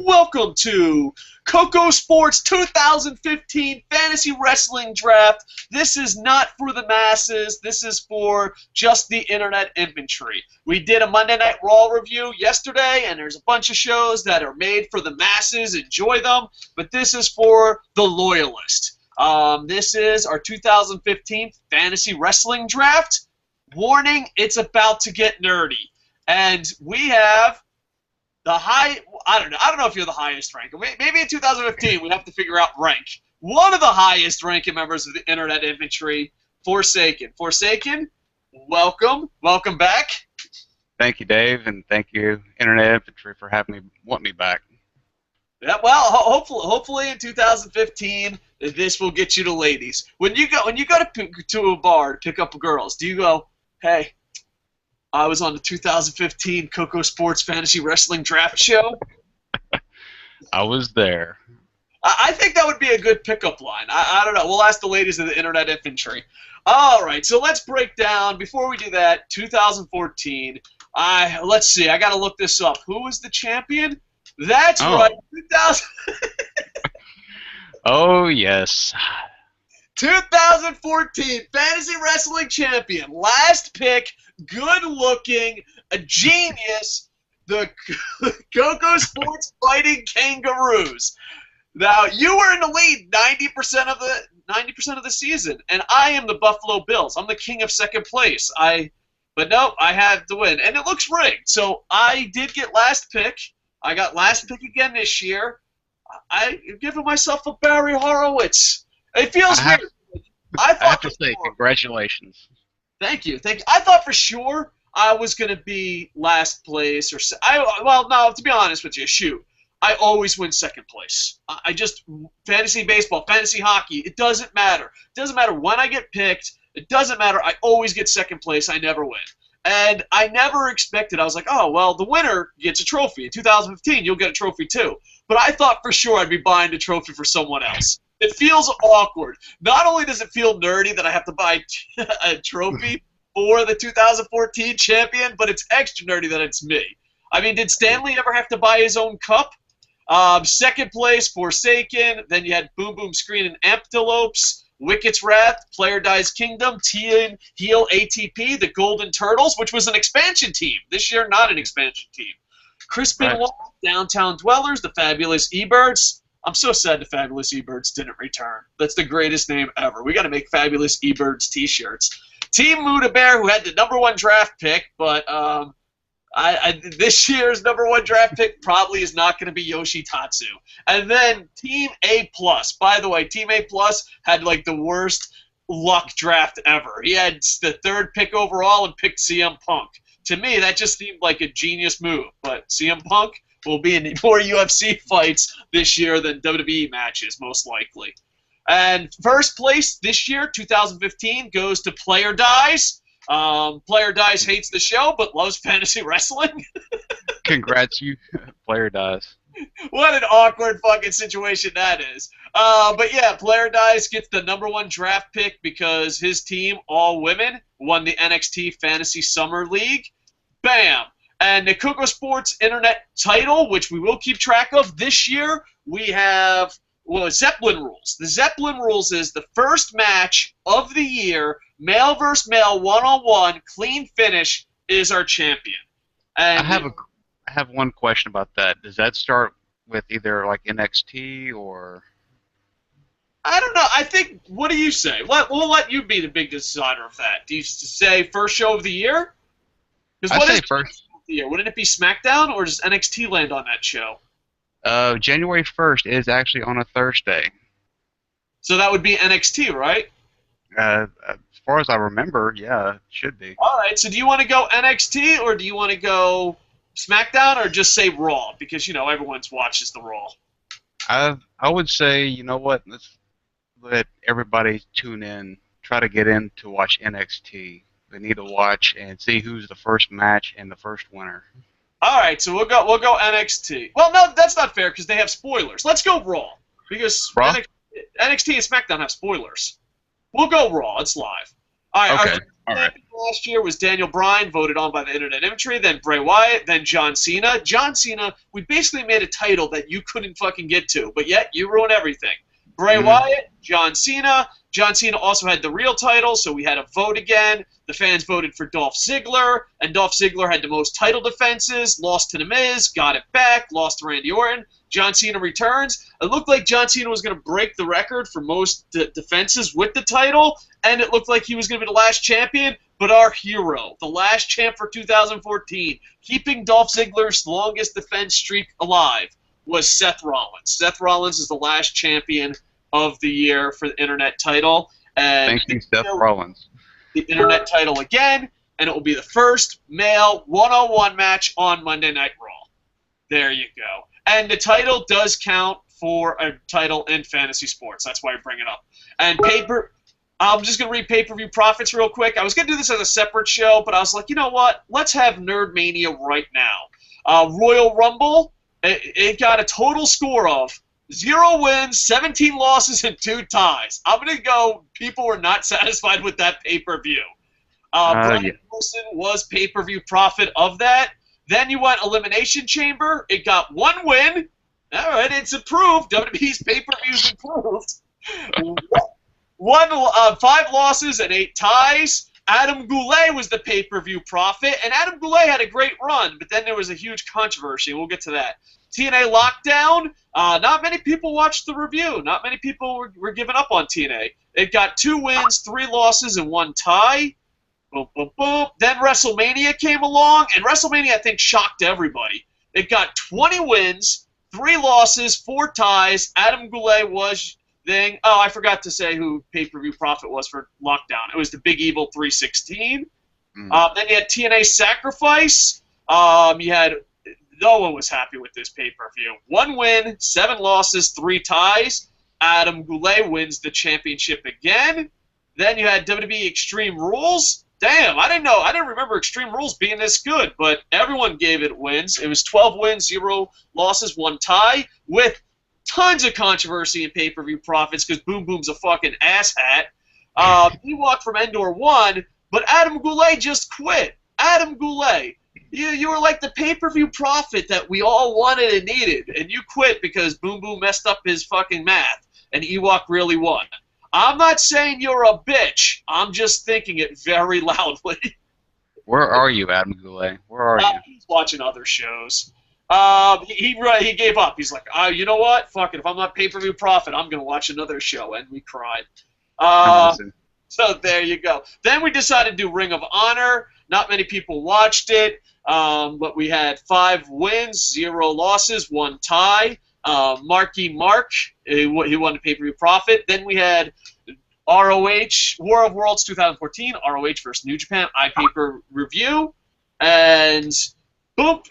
Welcome to Kocosports 2015 Fantasy Wrestling Draft. This is not for the masses. This is for just the internet infantry. We did a Monday Night Raw review yesterday, and there's a bunch of shows that are made for the masses. Enjoy them, but this is for the loyalist. This is our 2015 Fantasy Wrestling Draft. Warning, it's about to get nerdy. And we have the I don't know if you're the highest rank. Maybe in 2015 we have to figure out rank. One of the highest ranking members of the Internet Infantry, Forsaken. Forsaken, welcome back. Thank you, Dave, and thank you, Internet Infantry, for wanting me back. Yeah, well, hopefully in 2015 this will get you to ladies. When you go to a bar to pick up girls, do you go, hey, I was on the 2015 Kocosports Fantasy Wrestling Draft Show? I was there. I think that would be a good pickup line. I don't know. We'll ask the ladies of the Internet Infantry. All right, so let's break down, before we do that, 2014. Let's see. I got to look this up. Who was the champion? That's right, 2000. Oh, yes. 2014 Fantasy Wrestling Champion. Last pick, good-looking, a genius, the Kocosports Fighting Kangaroos. Now, you were in the lead 90% of the season, and I am the Buffalo Bills. I'm the king of second place. But no, I had to win, and it looks rigged. So I did get last pick. I got last pick again this year. I'm giving myself a Barry Horowitz. It feels weird. I have to say, congratulations. Thank you. I thought for sure I was going to be last place. Well, no, to be honest with you, shoot. I always win second place. I just, fantasy baseball, fantasy hockey, it doesn't matter. It doesn't matter when I get picked. It doesn't matter. I always get second place. I never win. And I never expected, I was like, oh, well, the winner gets a trophy. In 2015, you'll get a trophy too. But I thought for sure I'd be buying a trophy for someone else. It feels awkward. Not only does it feel nerdy that I have to buy a trophy for the 2014 champion, but it's extra nerdy that it's me. I mean, did Stanley ever have to buy his own cup? Second place, Forsaken. Then you had Boom Boom Screen and Antelopes, Wicket's Wrath, Player Dies Kingdom, Team Heel ATP, the Golden Turtles, which was an expansion team. This year, not an expansion team. Crispin Wall, Downtown Dwellers, the Fabulous eBirds. I'm so sad the Fabulous eBirds didn't return. That's the greatest name ever. We got to make Fabulous eBirds t-shirts. Team Muda Bear, who had the #1 draft pick, but this year's #1 draft pick probably is not going to be Yoshitatsu. And then Team A+. By the way, Team A+ had like the worst luck draft ever. He had the 3rd pick overall and picked CM Punk. To me, that just seemed like a genius move. But CM Punk will be in more UFC fights this year than WWE matches, most likely. And first place this year, 2015, goes to Player Dies. Player Dies hates the show, but loves fantasy wrestling. Congrats, you Player Dies. What an awkward fucking situation that is. But yeah, Player Dies gets the #1 draft pick because his team, all women, won the NXT Fantasy Summer League. Bam! And the Kocosports Internet title, which we will keep track of this year, we have Zeppelin Rules. The Zeppelin Rules is the first match of the year, male versus male, 1-on-1, clean finish is our champion. And I have one question about that. Does that start with either like NXT or? I don't know. I think. What do you say? We'll let you be the big decider of that. Do you say first show of the year? I say first. Wouldn't it be SmackDown, or does NXT land on that show? January 1st is actually on a Thursday. So that would be NXT, right? As far as I remember, yeah, it should be. All right, so do you want to go NXT, or do you want to go SmackDown, or just say Raw? Because, everyone watches the Raw. I would say, you know what, let's let everybody tune in, try to get in to watch NXT. They need to watch and see who's the first match and the first winner. All right, so we'll go NXT. Well, no, that's not fair because they have spoilers. Let's go Raw because NXT and SmackDown have spoilers. We'll go Raw. It's live. All right. Okay. All right. champion last year was Daniel Bryan, voted on by the Internet Infantry, then Bray Wyatt, then John Cena. John Cena, we basically made a title that you couldn't fucking get to, but yet you ruin everything. Bray Wyatt, John Cena. John Cena also had the real title, so we had a vote again. The fans voted for Dolph Ziggler, and Dolph Ziggler had the most title defenses, lost to The Miz, got it back, lost to Randy Orton. John Cena returns. It looked like John Cena was going to break the record for most defenses with the title, and it looked like he was going to be the last champion, but our hero, the last champ for 2014, keeping Dolph Ziggler's longest defense streak alive, was Seth Rollins. Seth Rollins is the last champion of the year for the Internet title. And Thank you, Seth Rollins. The Internet title again, and it will be the first male one-on-one match on Monday Night Raw. There you go. And the title does count for a title in fantasy sports. That's why I bring it up. And I'm just going to read pay-per-view profits real quick. I was going to do this as a separate show, but I was like, you know what? Let's have Nerd Mania right now. Royal Rumble, it got a total score of 0 wins, 17 losses, and 2 ties. I'm going to go, people were not satisfied with that pay-per-view. Brian Wilson was pay-per-view profit of that. Then you went Elimination Chamber. It got 1 win. All right, it's improved. WWE's pay-per-view's improved. 5 losses and 8 ties. Adam Goulet was the pay-per-view profit, and Adam Goulet had a great run, but then there was a huge controversy, and we'll get to that. TNA Lockdown, not many people watched the review. Not many people were giving up on TNA. It got 2 wins, 3 losses, and 1 tie. Boom, boom, boom. Then WrestleMania came along, and WrestleMania, I think, shocked everybody. It got 20 wins, 3 losses, 4 ties. Adam Goulet was thing. Oh, I forgot to say who pay-per-view profit was for Lockdown. It was the Big Evil 316. Then you had TNA Sacrifice. You had... No one was happy with this pay-per-view. 1 win, 7 losses, 3 ties. Adam Goulet wins the championship again. Then you had WWE Extreme Rules. Damn, I didn't remember Extreme Rules being this good, but everyone gave it wins. It was 12 wins, 0 losses, 1 tie, with tons of controversy in pay-per-view profits because Boom Boom's a fucking asshat. Ewok from Endor won, but Adam Goulet just quit. Adam Goulet, you were like the pay-per-view profit that we all wanted and needed, and you quit because Boom Boom messed up his fucking math, and Ewok really won. I'm not saying you're a bitch. I'm just thinking it very loudly. Where are you, Adam Goulet? Where are you? He's watching other shows. He gave up. He's like, you know what? Fuck it. If I'm not pay-per-view profit, I'm going to watch another show. And we cried. So there you go. Then we decided to do Ring of Honor. Not many people watched it. But we had 5 wins, 0 losses, 1 tie. Marky Mark, he won the pay-per-view profit. Then we had ROH, War of Worlds 2014, ROH versus New Japan, iPaper review, and boom.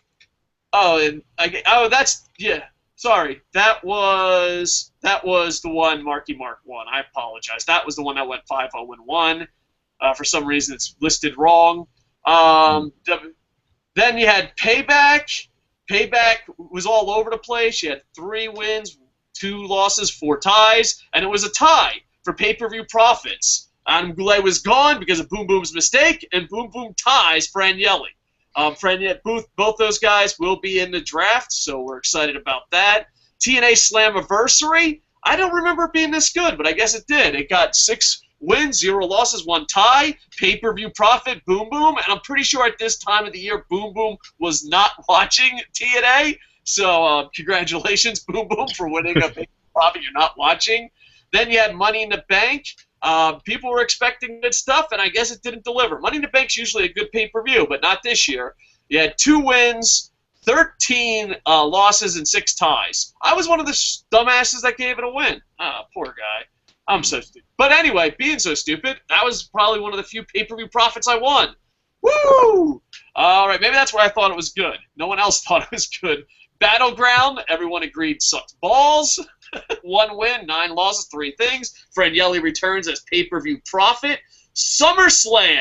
Sorry, that was the one Marky Mark won. I apologize. That was the one that went 5-0-1. For some reason, it's listed wrong. Then you had Payback. Payback was all over the place. You had 3 wins, 2 losses, 4 ties, and it was a tie for pay-per-view profits. Adam Goulet was gone because of Boom Boom's mistake, and Boom Boom ties Franielli. Both those guys will be in the draft, so we're excited about that. TNA Slammiversary, I don't remember it being this good, but I guess it did. It got 6 wins, 0 losses, 1 tie, pay-per-view profit, Boom Boom, and I'm pretty sure at this time of the year, Boom Boom was not watching TNA, so congratulations, Boom Boom, for winning a big profit you're not watching. Then you had Money in the Bank. People were expecting good stuff, and I guess it didn't deliver. Money in the Bank's usually a good pay-per-view, but not this year. You had 2 wins, 13 losses, and 6 ties. I was one of the dumbasses that gave it a win. Poor guy. I'm so stupid. But anyway, being so stupid, that was probably one of the few pay-per-view profits I won. Woo! All right, maybe that's where I thought it was good. No one else thought it was good. Battleground, everyone agreed sucked balls. 1 win, 9 losses, 3 things. Franielli returns as pay-per-view profit. SummerSlam.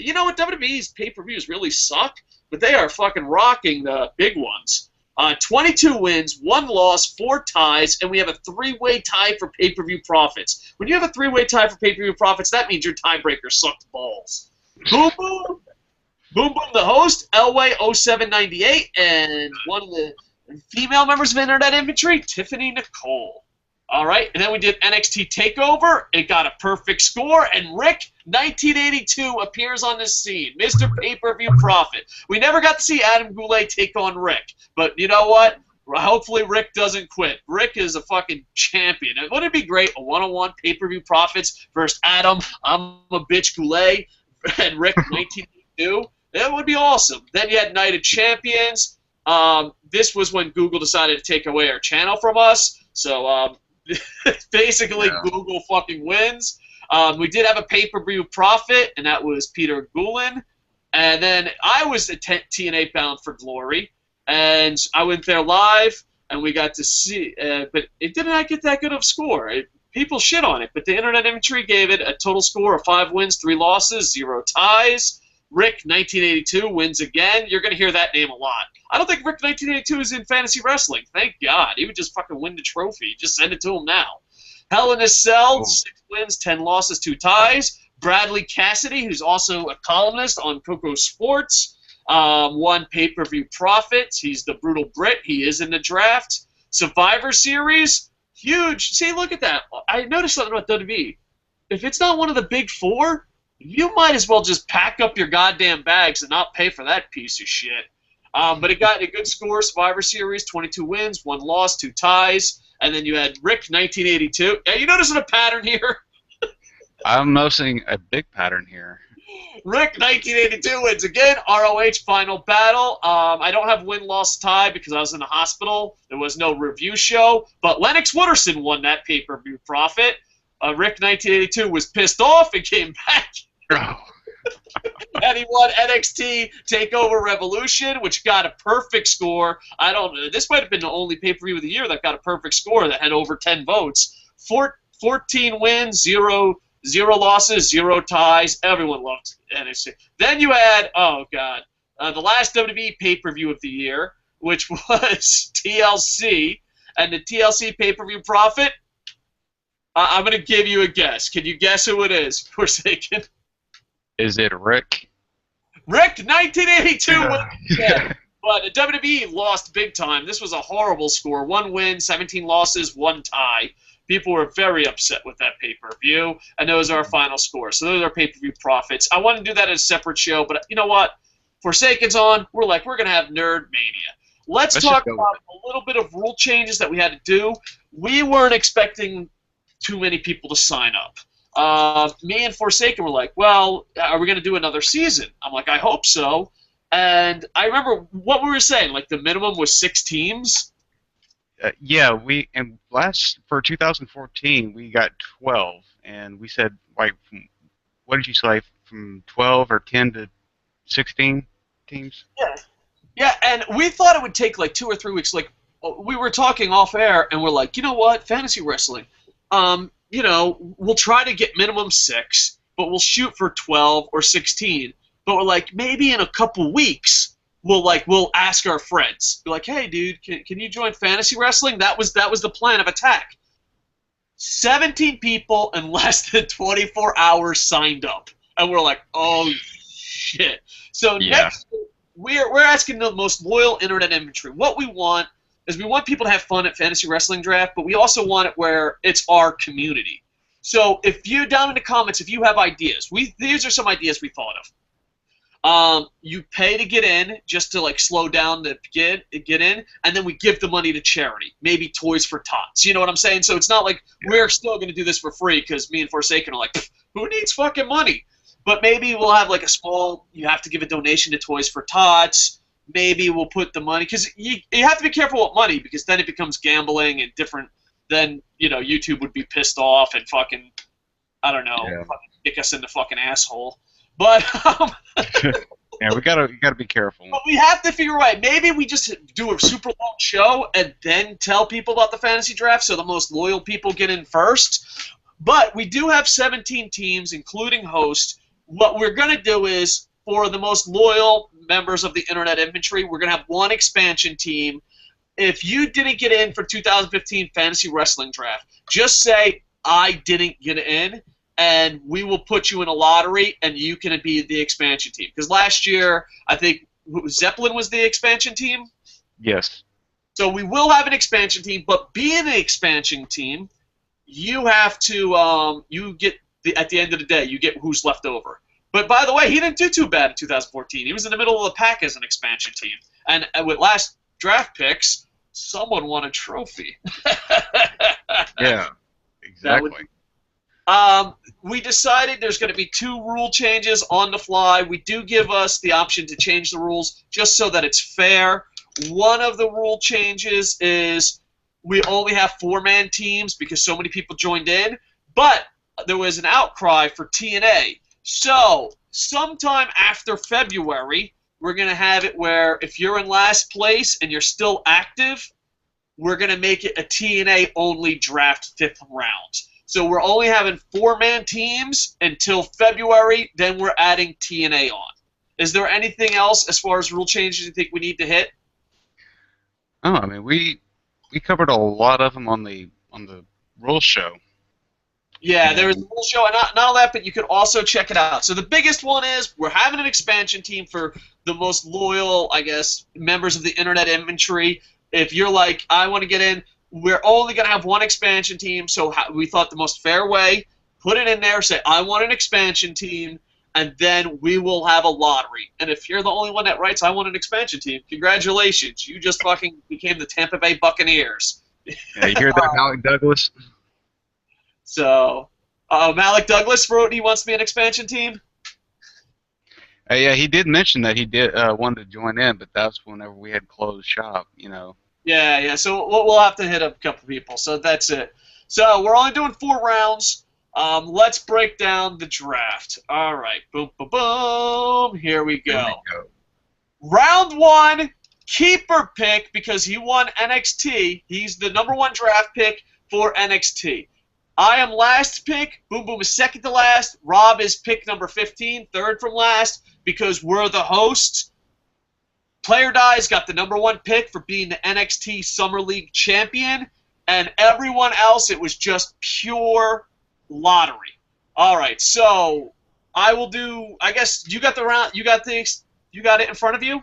You know what? WWE's pay-per-views really suck, but they are fucking rocking the big ones. 22 wins, 1 loss, 4 ties, and we have a 3-way tie for pay-per-view profits. When you have a 3-way tie for pay-per-view profits, that means your tiebreaker sucked balls. Boom Boom, Boom Boom the host, Elway 0798, and one of the female members of Internet Infantry, Tiffany Nicole. All right, and then we did NXT Takeover. It got a perfect score, and Rick 1982 appears on the scene, Mr. Pay-Per-View Prophet. We never got to see Adam Goulet take on Rick, but you know what? Hopefully Rick doesn't quit. Rick is a fucking champion. Wouldn't it be great? A one-on-one pay-per-view Profits versus Adam, I'm a bitch Goulet, and Rick 1982. That would be awesome. Then you had Night of Champions. This was when Google decided to take away our channel from us. So basically, Yeah. Google fucking wins. We did have a pay-per-view Profit, and that was Peter Gulen. And then I was at TNA Bound for Glory, and I went there live, and we got to see. But it did not get that good of a score. People shit on it, but the Internet Infantry gave it a total score of 5 wins, 3 losses, 0 ties. Rick 1982 wins again. You're gonna hear that name a lot. I don't think Rick 1982 is in fantasy wrestling. Thank God. He would just fucking win the trophy. Just send it to him now. Hell in a Cell, Oh. 6 wins, 10 losses, 2 ties. Bradley Cassidy, who's also a columnist on Kocosports, won pay-per-view Profits. He's the Brutal Brit. He is in the draft. Survivor Series, huge. See, look at that. I noticed something about WWE. If it's not one of the big 4, you might as well just pack up your goddamn bags and not pay for that piece of shit. But it got a good score, Survivor Series, 22 wins, 1 loss, 2 ties. And then you had Rick 1982. Are you noticing a pattern here? I'm noticing a big pattern here. Rick 1982 wins again. ROH Final Battle. I don't have win-loss tie because I was in the hospital. There was no review show. But Lennox Wooderson won that pay-per-view Profit. Rick 1982 was pissed off and came back. Oh. And he won NXT TakeOver Revolution, which got a perfect score. I don't know. This might have been the only pay-per-view of the year that got a perfect score that had over 10 votes. 14 wins, 0 losses, 0 ties. Everyone loved NXT. Then you had, oh, God, the last WWE pay-per-view of the year, which was TLC. And the TLC pay-per-view Profit, I'm going to give you a guess. Can you guess who it is? Forsaken. Is it Rick? Rick 1982 won again. But the WWE lost big time. This was a horrible score. 1 win, 17 losses, 1 tie. People were very upset with that pay-per-view, and those are our final scores. So those are our pay-per-view Profits. I want to do that as a separate show, but you know what? Forsaken's on. We're going to have Nerd Mania. Let's Let's talk just go about a little bit of rule changes that we had to do. We weren't expecting too many people to sign up. Me and Forsaken were like, well, are we going to do another season? I'm like, I hope so. And I remember what we were saying, like the minimum was 6 teams. Yeah, for 2014 we got 12, and we said what did you say, from 12 or 10 to 16 teams? Yeah. Yeah, and we thought it would take like 2 or 3 weeks. Like we were talking off air, and we're like, you know what, fantasy wrestling. We'll try to get minimum 6, but we'll shoot for 12 or 16. But we're like, maybe in a couple weeks, we'll ask our friends. Be like, hey, dude, can you join fantasy wrestling? That was the plan of attack. 17 people in less than 24 hours signed up, and we're like, oh shit. So Yeah. next, we're asking the most loyal Internet Infantry. What we want is we want people to have fun at Fantasy Wrestling Draft, but we also want it where it's our community. So if you, down in the comments, if you have ideas, these are some ideas we thought of. You pay to get in, just to like slow down the get in, and then we give the money to charity. Maybe Toys for Tots. You know what I'm saying? So it's not like we're still going to do this for free because me and Forsaken are like, who needs fucking money? But maybe we'll have like a small, you have to give a donation to Toys for Tots. Maybe we'll put the money, because you have to be careful with money, because then it becomes gambling and different. Then, YouTube would be pissed off and fucking, I don't know, fucking kick us in the fucking asshole. But Yeah, we gotta be careful. but we have to figure out. Maybe we just do a super long show and then tell people about the fantasy draft, so the most loyal people get in first. But we do have 17 teams, including host. What we're gonna do is, for the most loyal members of the Internet Infantry, we're gonna have 1 expansion team. If you didn't get in for 2015 Fantasy Wrestling Draft, just say I didn't get in, and we will put you in a lottery, and you can be the expansion team. Because last year, I think Zeppelin was the expansion team. Yes. So we will have an expansion team, but being an expansion team, you have to you get at the end of the day, you get who's left over. But by the way, he didn't do too bad in 2014. He was in the middle of the pack as an expansion team, and with last draft picks, someone won a trophy. Yeah. Exactly. We decided there's going to be 2 rule changes on the fly. We do give us the option to change the rules just so that it's fair. One of the rule changes is we only have 4-man teams because so many people joined in, but there was an outcry for TNA. So sometime after February, we're going to have it where if you're in last place and you're still active, we're going to make it a TNA-only draft 5th round. So we're only having 4-man teams until February, then we're adding TNA on. Is there anything else as far as rule changes you think we need to hit? Oh, I mean, we covered a lot of them on the rules show. Yeah, there is a rule show, and not all that, but you can also check it out. So the biggest one is we're having an expansion team for the most loyal, I guess, members of the internet inventory. If you're like, I want to get in, we're only going to have one expansion team, so we thought the most fair way, put it in there, say, I want an expansion team, and then we will have a lottery. And if you're the only one that writes, I want an expansion team, congratulations. You just fucking became the Tampa Bay Buccaneers. Yeah, you hear that, Alec Douglas? So, Malik Douglas wrote he wants to be an expansion team? Yeah, he did mention that he did wanted to join in, but that's whenever we had closed shop, you know. Yeah, so we'll have to hit up a couple people. So that's it. So we're only doing 4 rounds. Let's break down the draft. All right, boom, boom, boom. Here we go. Round 1, keeper pick because he won NXT. He's the #1 draft pick for NXT. I am last pick. Boom Boom is second to last. Rob is pick number 15, third from last, because we're the hosts. Player Dies got the #1 pick for being the NXT Summer League champion, and everyone else, it was just pure lottery. All right, so I will do. I guess you got the round. You got it in front of you.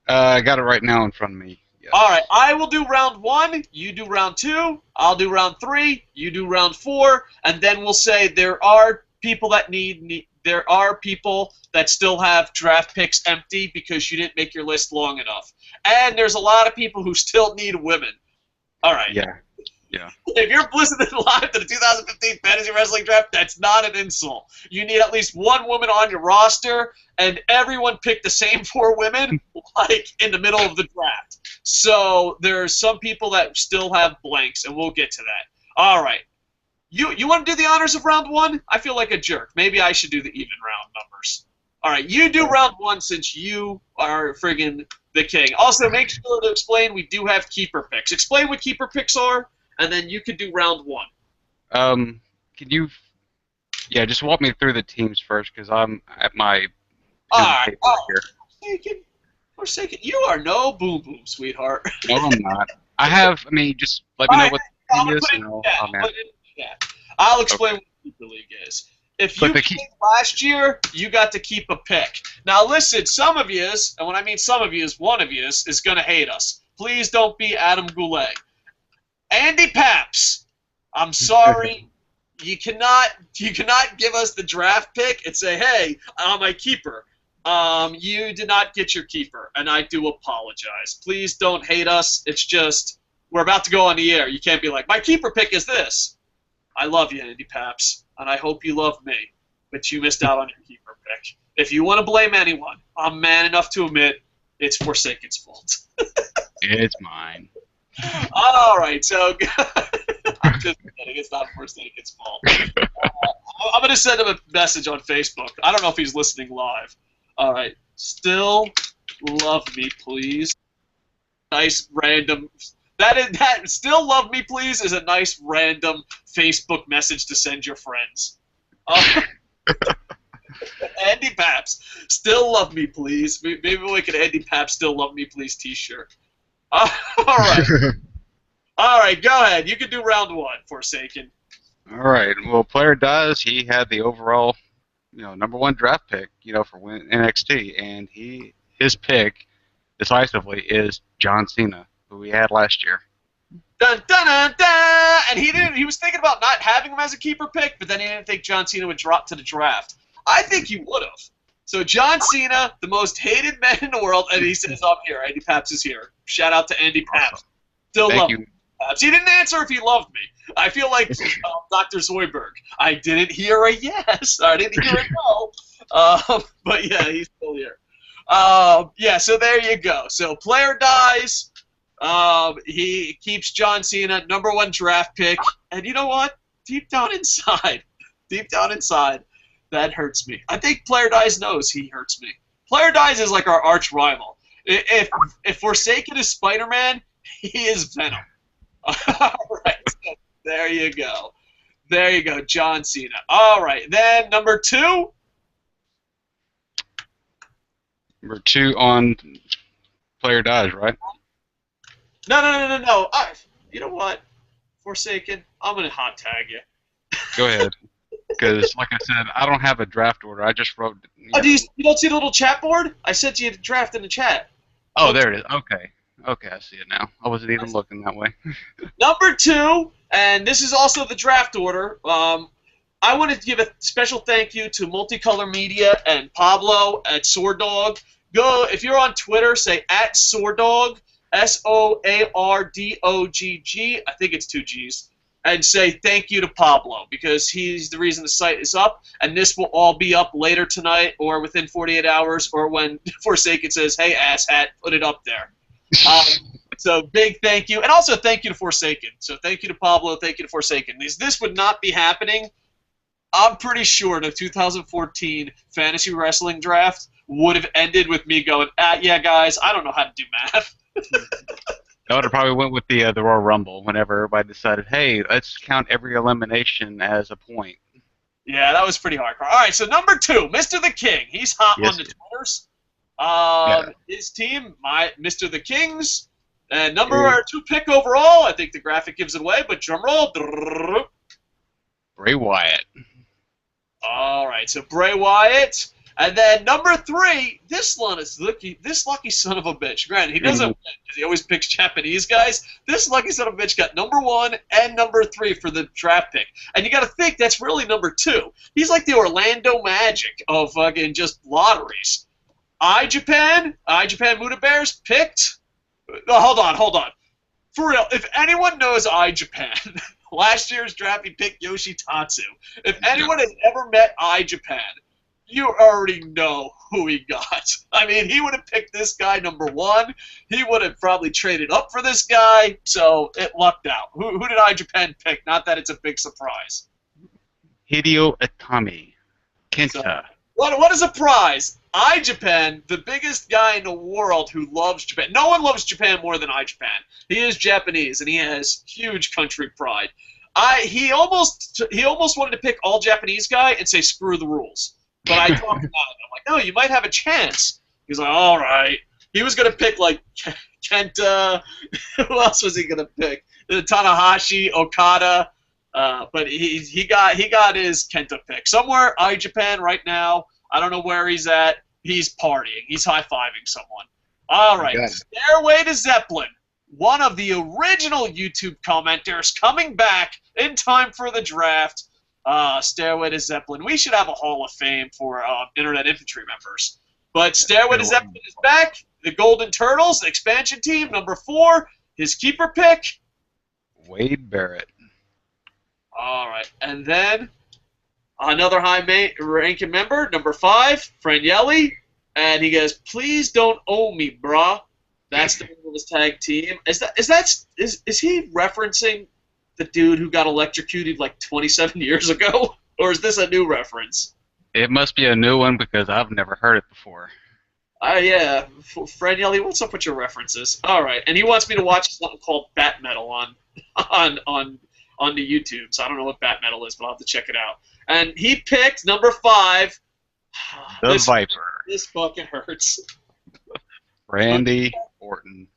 I got it right now in front of me. Yes. All right, I will do round 1, you do round 2, I'll do round 3, you do round 4, and then we'll say there are people that there are people that still have draft picks empty because you didn't make your list long enough. And there's a lot of people who still need women. All right. Yeah. If you're listening live to the 2015 Fantasy Wrestling Draft, that's not an insult. You need at least 1 woman on your roster, and everyone picked the same 4 women, like, in the middle of the draft. So there's some people that still have blanks, and we'll get to that. All right. You want to do the honors of round 1? I feel like a jerk. Maybe I should do the even round numbers. All right, you do round 1 since you are friggin' the king. Also, make sure to explain we do have keeper picks. Explain what keeper picks are, and then you could do round 1. Can you? Yeah, just walk me through the teams first, because I'm at my. All right. Here. Forsaken. You are no boom boom, sweetheart. No, I'm not. I mean, just let me know what the team is, and I'll explain what Keeper League is. If you picked last year, you got to keep a pick. Now listen, some of yous, and when I mean some of yous, one of yous is going to hate us. Please don't be Adam Goulet. Andy Paps, I'm sorry. You cannot give us the draft pick and say, hey, I'm my keeper. You did not get your keeper, and I do apologize. Please don't hate us. It's just, we're about to go on the air. You can't be like, my keeper pick is this. I love you, Andy Paps, and I hope you love me, but you missed out on your keeper pick. If you want to blame anyone, I'm man enough to admit it's Forsaken's fault. It's mine. All right, so I'm just kidding. It's not Forsaken's fault. I'm going to send him a message on Facebook. I don't know if he's listening live. All right. Still love me, please. Nice random. That still love me, please is a nice random Facebook message to send your friends. Andy Paps, still love me, please. Maybe we'll make an Andy Paps still love me, please T-shirt. All right. All right. Go ahead. You can do round 1, Forsaken. All right. Well, player dies. He had the overall, #1 draft pick, for NXT, and his pick decisively is John Cena, who we had last year. Dun, dun, dun, dun! And he didn't. He was thinking about not having him as a keeper pick, but then he didn't think John Cena would drop to the draft. I think he would have. So John Cena, the most hated man in the world, and he says, "I'm here. Andy Paps is here." Shout out to Andy Paps. Awesome. Still Thank love you. him. He didn't answer if he loved me. I feel like Dr. Zoidberg. I didn't hear a yes. I didn't hear a no. But yeah, he's still here. Yeah, so there you go. So player dies. He keeps John Cena, #1 draft pick. And you know what? Deep down inside, that hurts me. I think Player Dies knows he hurts me. Player Dies is like our arch rival. If Forsaken is Spider-Man, he is Venom. All right, so there you go. There you go, John Cena. All right, then #2. #2 on player dies, right? No. You know what? Forsaken, I'm going to hot tag you. Go ahead. Because, like I said, I don't have a draft order. I just wrote. You don't see the little chat board? I sent you the draft in the chat. Oh, there it is. Okay. Okay, I see it now. I wasn't even looking that way. #2, and this is also the draft order. I wanted to give a special thank you to Multicolor Media and Pablo at Sword Dog. Go, if you're on Twitter, say at Sword Dog, SOARDOGG. I think it's 2 G's. And say thank you to Pablo, because he's the reason the site is up, and this will all be up later tonight or within 48 hours, or when Forsaken says, hey, asshat, put it up there. So big thank you, and also thank you to Forsaken. So thank you to Pablo, thank you to Forsaken. This would not be happening. I'm pretty sure the 2014 Fantasy Wrestling Draft would have ended with me going, yeah, guys, I don't know how to do math. I would have probably went with the Royal Rumble whenever everybody decided, hey, let's count every elimination as a point. Yeah, that was pretty hardcore. All right, so #2, Mr. the King. He's hot on the Twitters. His team, Mr. the Kings, and #2 pick overall. I think the graphic gives it away, but drum roll. Bray Wyatt. All right, so Bray Wyatt. And then #3, this lucky son of a bitch. Granted, he doesn't win because he always picks Japanese guys. This lucky son of a bitch got #1 and #3 for the draft pick. And you got to think that's really #2. He's like the Orlando Magic of fucking just lotteries. Japan Muda Bears picked. No, hold on. For real, if anyone knows Japan, last year's draft he picked Yoshitatsu. If anyone has ever met Japan, you already know who he got. I mean, he would have picked this guy #1. He would have probably traded up for this guy, so it lucked out. Who did Japan pick? Not that it's a big surprise. Hideo Itami. Kenta. So, what a surprise! Japan, the biggest guy in the world who loves Japan. No one loves Japan more than Japan. He is Japanese, and he has huge country pride. He almost wanted to pick all Japanese guy and say screw the rules. But I talked about it. I'm like, no, you might have a chance. He's like, all right. He was going to pick, like, Kenta. Who else was he going to pick? Tanahashi, Okada. But he got his Kenta pick. Somewhere, Japan right now. I don't know where he's at. He's partying. He's high-fiving someone. All right. Stairway to Zeppelin. One of the original YouTube commenters coming back in time for the draft. Stairway to Zeppelin. We should have a Hall of Fame for Internet Infantry members. But Stairway to Zeppelin is back. The Golden Turtles, the expansion team, #4. His keeper pick. Wade Barrett. All right. And then another high-ranking member, #5, Franielli. And he goes, please don't owe me, brah. That's the name of his tag team. Is he referencing the dude who got electrocuted like 27 years ago? Or is this a new reference? It must be a new one because I've never heard it before. Yeah. Franielli, what's up with your references? All right. And he wants me to watch something called Bat Metal on the YouTube. So I don't know what Bat Metal is, but I'll have to check it out. And he picked #5. The Viper. This fucking hurts. Randy Orton.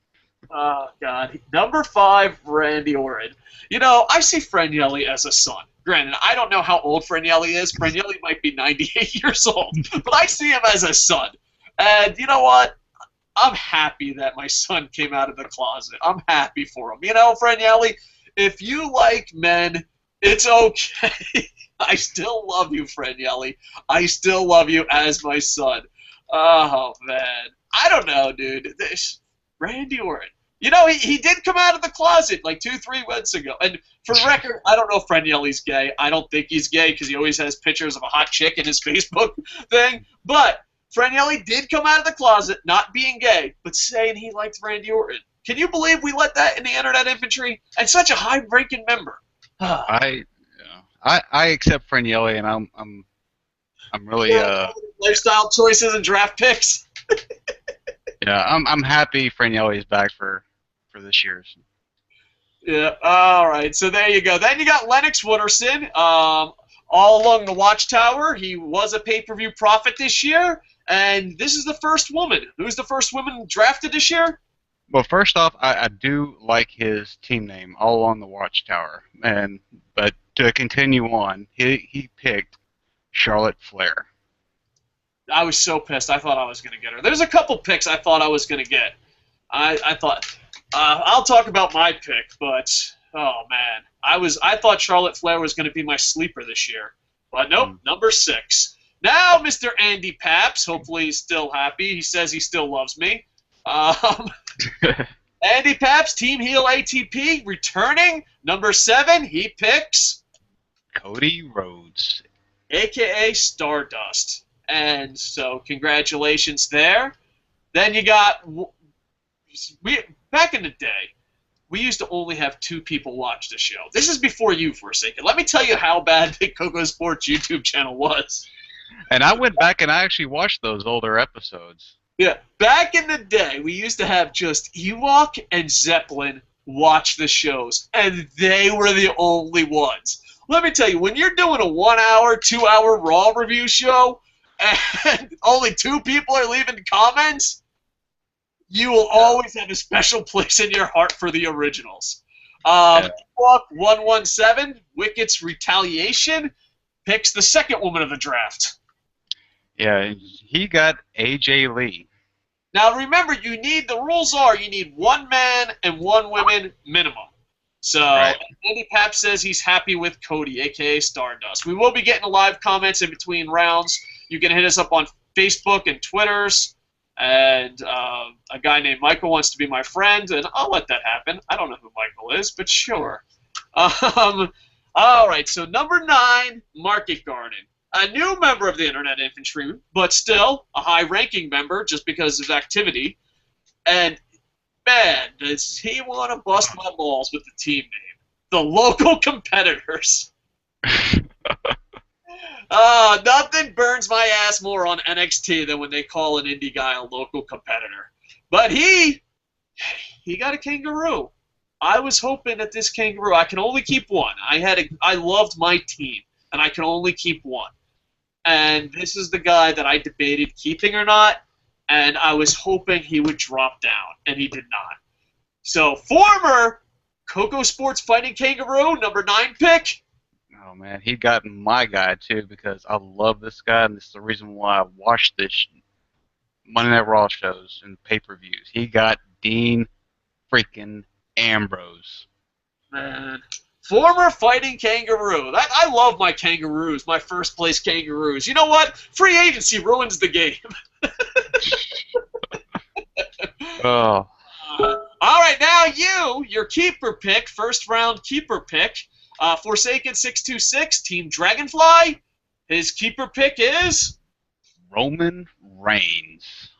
Oh, God. #5, Randy Orton. You know, I see Franielli as a son. Granted, I don't know how old Franielli is. Franielli might be 98 years old, but I see him as a son. And you know what? I'm happy that my son came out of the closet. I'm happy for him. You know, Franielli, if you like men, it's okay. I still love you, Franielli. I still love you as my son. Oh, man. I don't know, dude. Randy Orton. You know, he did come out of the closet like 2-3 months ago. And for the record, I don't know if Franielli's gay. I don't think he's gay because he always has pictures of a hot chick in his Facebook thing. But Franielli did come out of the closet, not being gay, but saying he liked Randy Orton. Can you believe we let that in the Internet Infantry? And such a high-ranking member. I accept Franielli, and I'm really lifestyle choices and draft picks. yeah, I'm happy Franielli is back for this year's. Yeah. All right. So there you go. Then you got Lennox Wooderson. All along the Watchtower. He was a pay-per-view prophet this year, and this is the first woman. Who's the first woman drafted this year? Well, first off, I do like his team name, All Along the Watchtower, but to continue on, he picked Charlotte Flair. I was so pissed. I thought I was going to get her. There's a couple picks I thought I was going to get. I thought I'll talk about my pick, but oh man, I thought Charlotte Flair was going to be my sleeper this year, but nope, number 6. Now, Mr. Andy Paps, hopefully he's still happy. He says he still loves me. Andy Paps, Team Heel ATP, returning. Number 7, he picks Cody Rhodes, a.k.a. Stardust. And so congratulations there. Then you got, back in the day, we used to only have 2 people watch the show. This is before you, Forsaken. Let me tell you how bad the Kocosports YouTube channel was. And I went back and I actually watched those older episodes. Yeah, back in the day, we used to have just Ewok and Zeppelin watch the shows, and they were the only ones. Let me tell you, when you're doing a 1-hour, 2-hour Raw review show, and only 2 people are leaving comments, you will always have a special place in your heart for the originals. Ewok 117, Wicket's Retaliation, picks the second woman of the draft. Yeah, he got AJ Lee. Now remember, the rules are you need 1 man and 1 woman minimum. So right. Andy Pap says he's happy with Cody, a.k.a. Stardust. We will be getting live comments in between rounds. You can hit us up on Facebook and Twitters. And a guy named Michael wants to be my friend, and I'll let that happen. I don't know who Michael is, but sure. All right, so number 9, Market Garden. A new member of the Internet Infantry, but still a high-ranking member just because of activity. And, man, does he want to bust my balls with the team name. The Local Competitors. Nothing burns my ass more on NXT than when they call an indie guy a local competitor. But he got a kangaroo. I was hoping that this kangaroo, I can only keep 1. I loved my team, and I can only keep 1. And this is the guy that I debated keeping or not, and I was hoping he would drop down, and he did not. So, former Kocosports Fighting Kangaroo, number 9 pick. Oh, man, he got my guy, too, because I love this guy, and this is the reason why I watched this Monday Night Raw shows and pay-per-views. He got Dean freaking Ambrose. Man. Former Fighting Kangaroo. I love my kangaroos, my first-place kangaroos. You know what? Free agency ruins the game. Oh. All right, now your keeper pick, first-round keeper pick, Forsaken 626, Team Dragonfly. His keeper pick is Roman Reigns.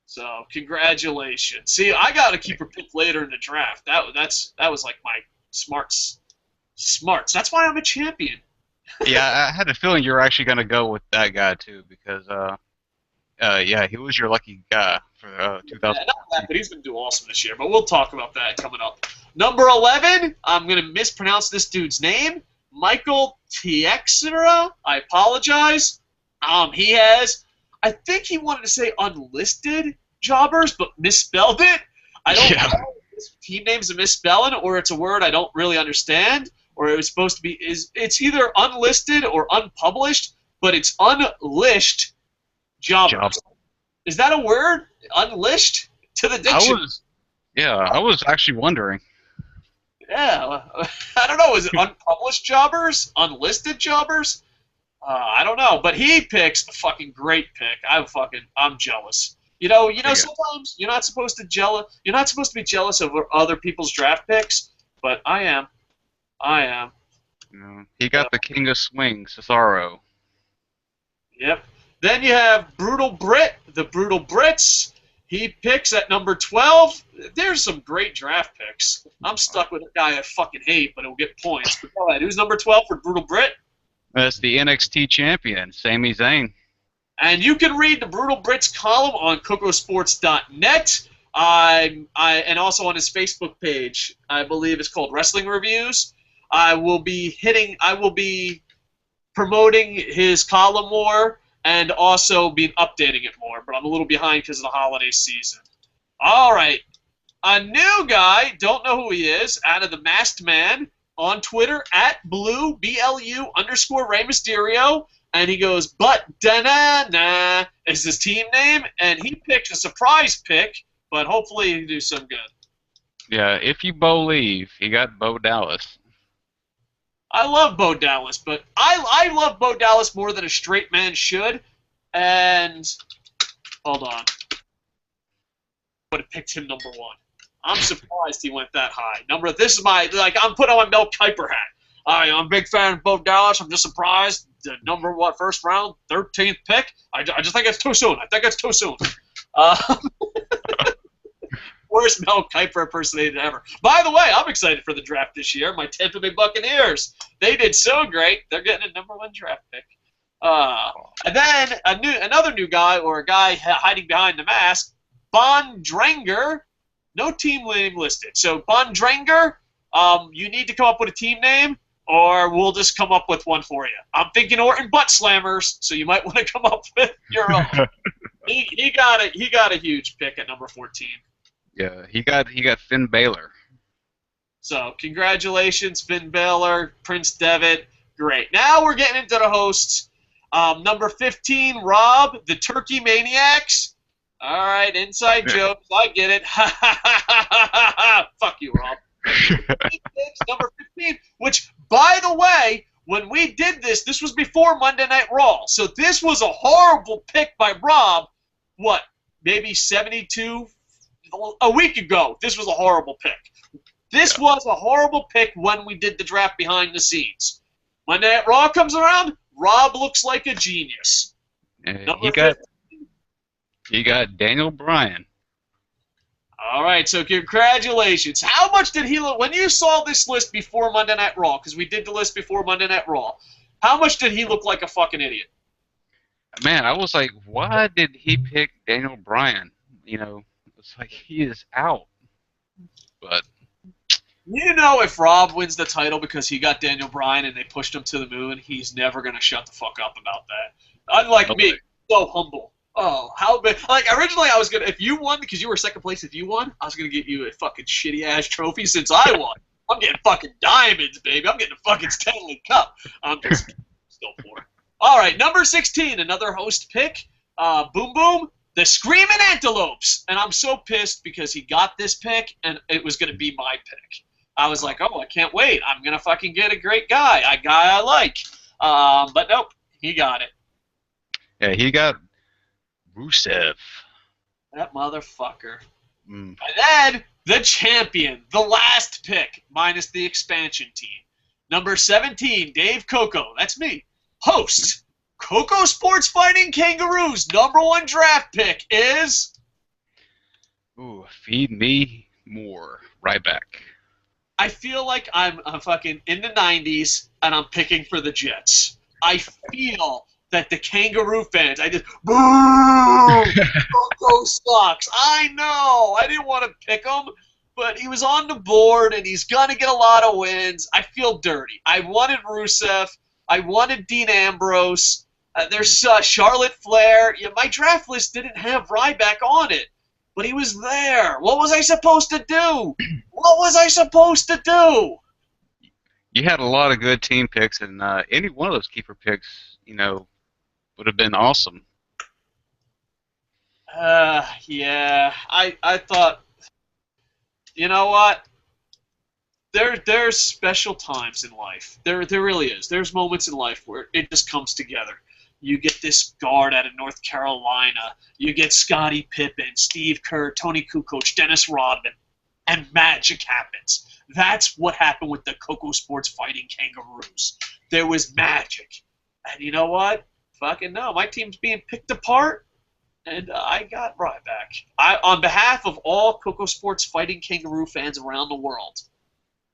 So congratulations. See, I got a keeper pick later in the draft. That was like my smarts. That's why I'm a champion. Yeah, I had a feeling you were actually going to go with that guy too, because yeah, he was your lucky guy for 2000. Yeah, not that, but he's going to do awesome this year. But we'll talk about that coming up. Number 11, I'm going to mispronounce this dude's name, Michael Tiexera. I apologize. He has, I think he wanted to say unlisted jobbers, but misspelled it. I don't know if this team name's a misspelling or it's a word I don't really understand. or it was supposed to be, it's either unlisted or unpublished, but it's unlished Job. jobbers. Is that a word? Unlished to the dictionary. I was actually wondering. Yeah, I don't know. Is it unpublished jobbers? Unlisted jobbers? I don't know. But he picks a fucking great pick. I'm jealous. Sometimes you're not supposed to jealous. You're not supposed to be jealous of other people's draft picks, but I am. He got the king of swing, Cesaro. Yep. Then you have Brutal Brit, the Brutal Brits. He picks at number 12. There's some great draft picks. I'm stuck with a guy I fucking hate, but he'll get points. But go ahead. Who's number 12 for Brutal Brit? That's the NXT champion, Sami Zayn. And you can read the Brutal Brits column on Kocosports.net. And also on his Facebook page. I believe it's called Wrestling Reviews. I will be promoting his column more and also be updating it more, but I'm a little behind because of the holiday season. All right. A new guy, don't know who he is, out of the Masked Man on Twitter, at Blue, BLU _ Rey Mysterio, and he goes, but da-na-na is his team name, and he picks a surprise pick, but hopefully he'll do some good. Yeah, if you believe, he got Bo Dallas. I love Bo Dallas, but I love Bo Dallas more than a straight man should. And hold on, would have picked him number 1. I'm surprised he went that high. This is I'm putting on my Mel Kiper hat. I'm a big fan of Bo Dallas. I'm just surprised the first round, 13th pick. I just think it's too soon. Worst Mel Kiper impersonator ever. By the way, I'm excited for the draft this year. My Tampa Bay Buccaneers. They did so great. They're getting a number 1 draft pick. And then another new guy, or a guy hiding behind the mask, Bondranger. No team name listed. So Bondranger, you need to come up with a team name, or we'll just come up with one for you. I'm thinking Orton Butt Slammers, so you might want to come up with your own. he got a huge pick at number 14. Yeah, he got Finn Balor. So congratulations, Finn Balor, Prince Devitt. Great. Now we're getting into the hosts. Number 15, Rob, the Turkey Maniacs. All right, inside jokes. I get it. Fuck you, Rob. Number 15, which, by the way, when we did this was before Monday Night Raw. So this was a horrible pick by Rob. What, maybe 72? A week ago, this was a horrible pick. This was a horrible pick when we did the draft behind the scenes. Monday Night Raw comes around, Rob looks like a genius. He got Daniel Bryan. All right, so congratulations. How much did he look when you saw this list before Monday Night Raw? Because we did the list before Monday Night Raw. How much did he look like a fucking idiot? Man, I was like, why did he pick Daniel Bryan? It's like he is out. But if Rob wins the title because he got Daniel Bryan and they pushed him to the moon, he's never gonna shut the fuck up about that. Unlike me, so humble. Oh, how big? Originally I was gonna, if you won because you were second place, if you won, I was gonna get you a fucking shitty ass trophy since I won. I'm getting fucking diamonds, baby. I'm getting a fucking Stanley Cup. I'm just still poor. All right, number 16, another host pick. Boom Boom. The Screaming Antelopes. And I'm so pissed because he got this pick, and it was going to be my pick. I was like, oh, I can't wait. I'm going to fucking get a great guy, a guy I like. But nope, he got it. Yeah, he got Rusev. That motherfucker. And then the champion, the last pick, minus the expansion team. Number 17, Dave Coco. That's me. Host. Kocosports Fighting Kangaroos number 1 draft pick is... Feed me more. Right back. I feel like I'm fucking in the 90s and I'm picking for the Jets. I feel that the Kangaroo fans, I just... Boo! Coco sucks. I know. I didn't want to pick him, but he was on the board and he's going to get a lot of wins. I feel dirty. I wanted Rusev. I wanted Dean Ambrose. There's Charlotte Flair. Yeah, my draft list didn't have Ryback on it, but he was there. What was I supposed to do? You had a lot of good team picks, and any one of those keeper picks, would have been awesome. Yeah, I thought, you know what? There's special times in life. There really is. There's moments in life where it just comes together. You get this guard out of North Carolina. You get Scottie Pippen, Steve Kerr, Tony Kukoc, Dennis Rodman, and magic happens. That's what happened with the Kocosports Fighting Kangaroos. There was magic. And you know what? Fucking no. My team's being picked apart, and I got Ryback. On behalf of all Kocosports Fighting Kangaroo fans around the world,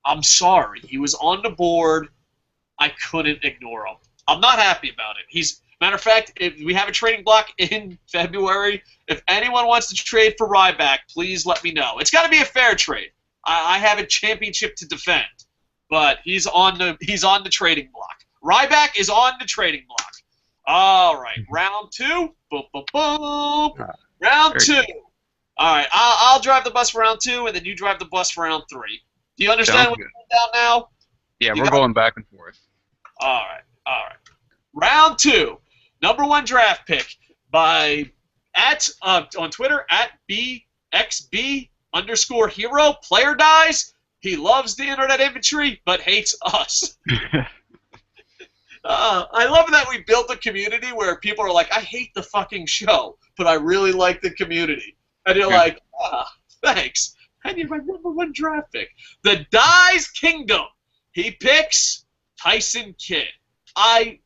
I'm sorry. He was on the board. I couldn't ignore him. I'm not happy about it. Matter of fact, if we have a trading block in February, if anyone wants to trade for Ryback, please let me know. It's got to be a fair trade. I have a championship to defend, but he's on the trading block. Ryback is on the trading block. All right, round 2. Boom, boom, boom. Round 2. All right, I'll drive the bus for round 2, and then you drive the bus for round 3. Do you understand what's going down now? Yeah, we're going back and forth. All right. Round 2, number 1 draft pick on Twitter at BXB_hero. Player dies. He loves the internet infantry, but hates us. I love that we built a community where people are like, I hate the fucking show, but I really like the community. And you're like, thanks. And you're my number 1 draft pick. The Dies Kingdom. He picks Tyson Kidd.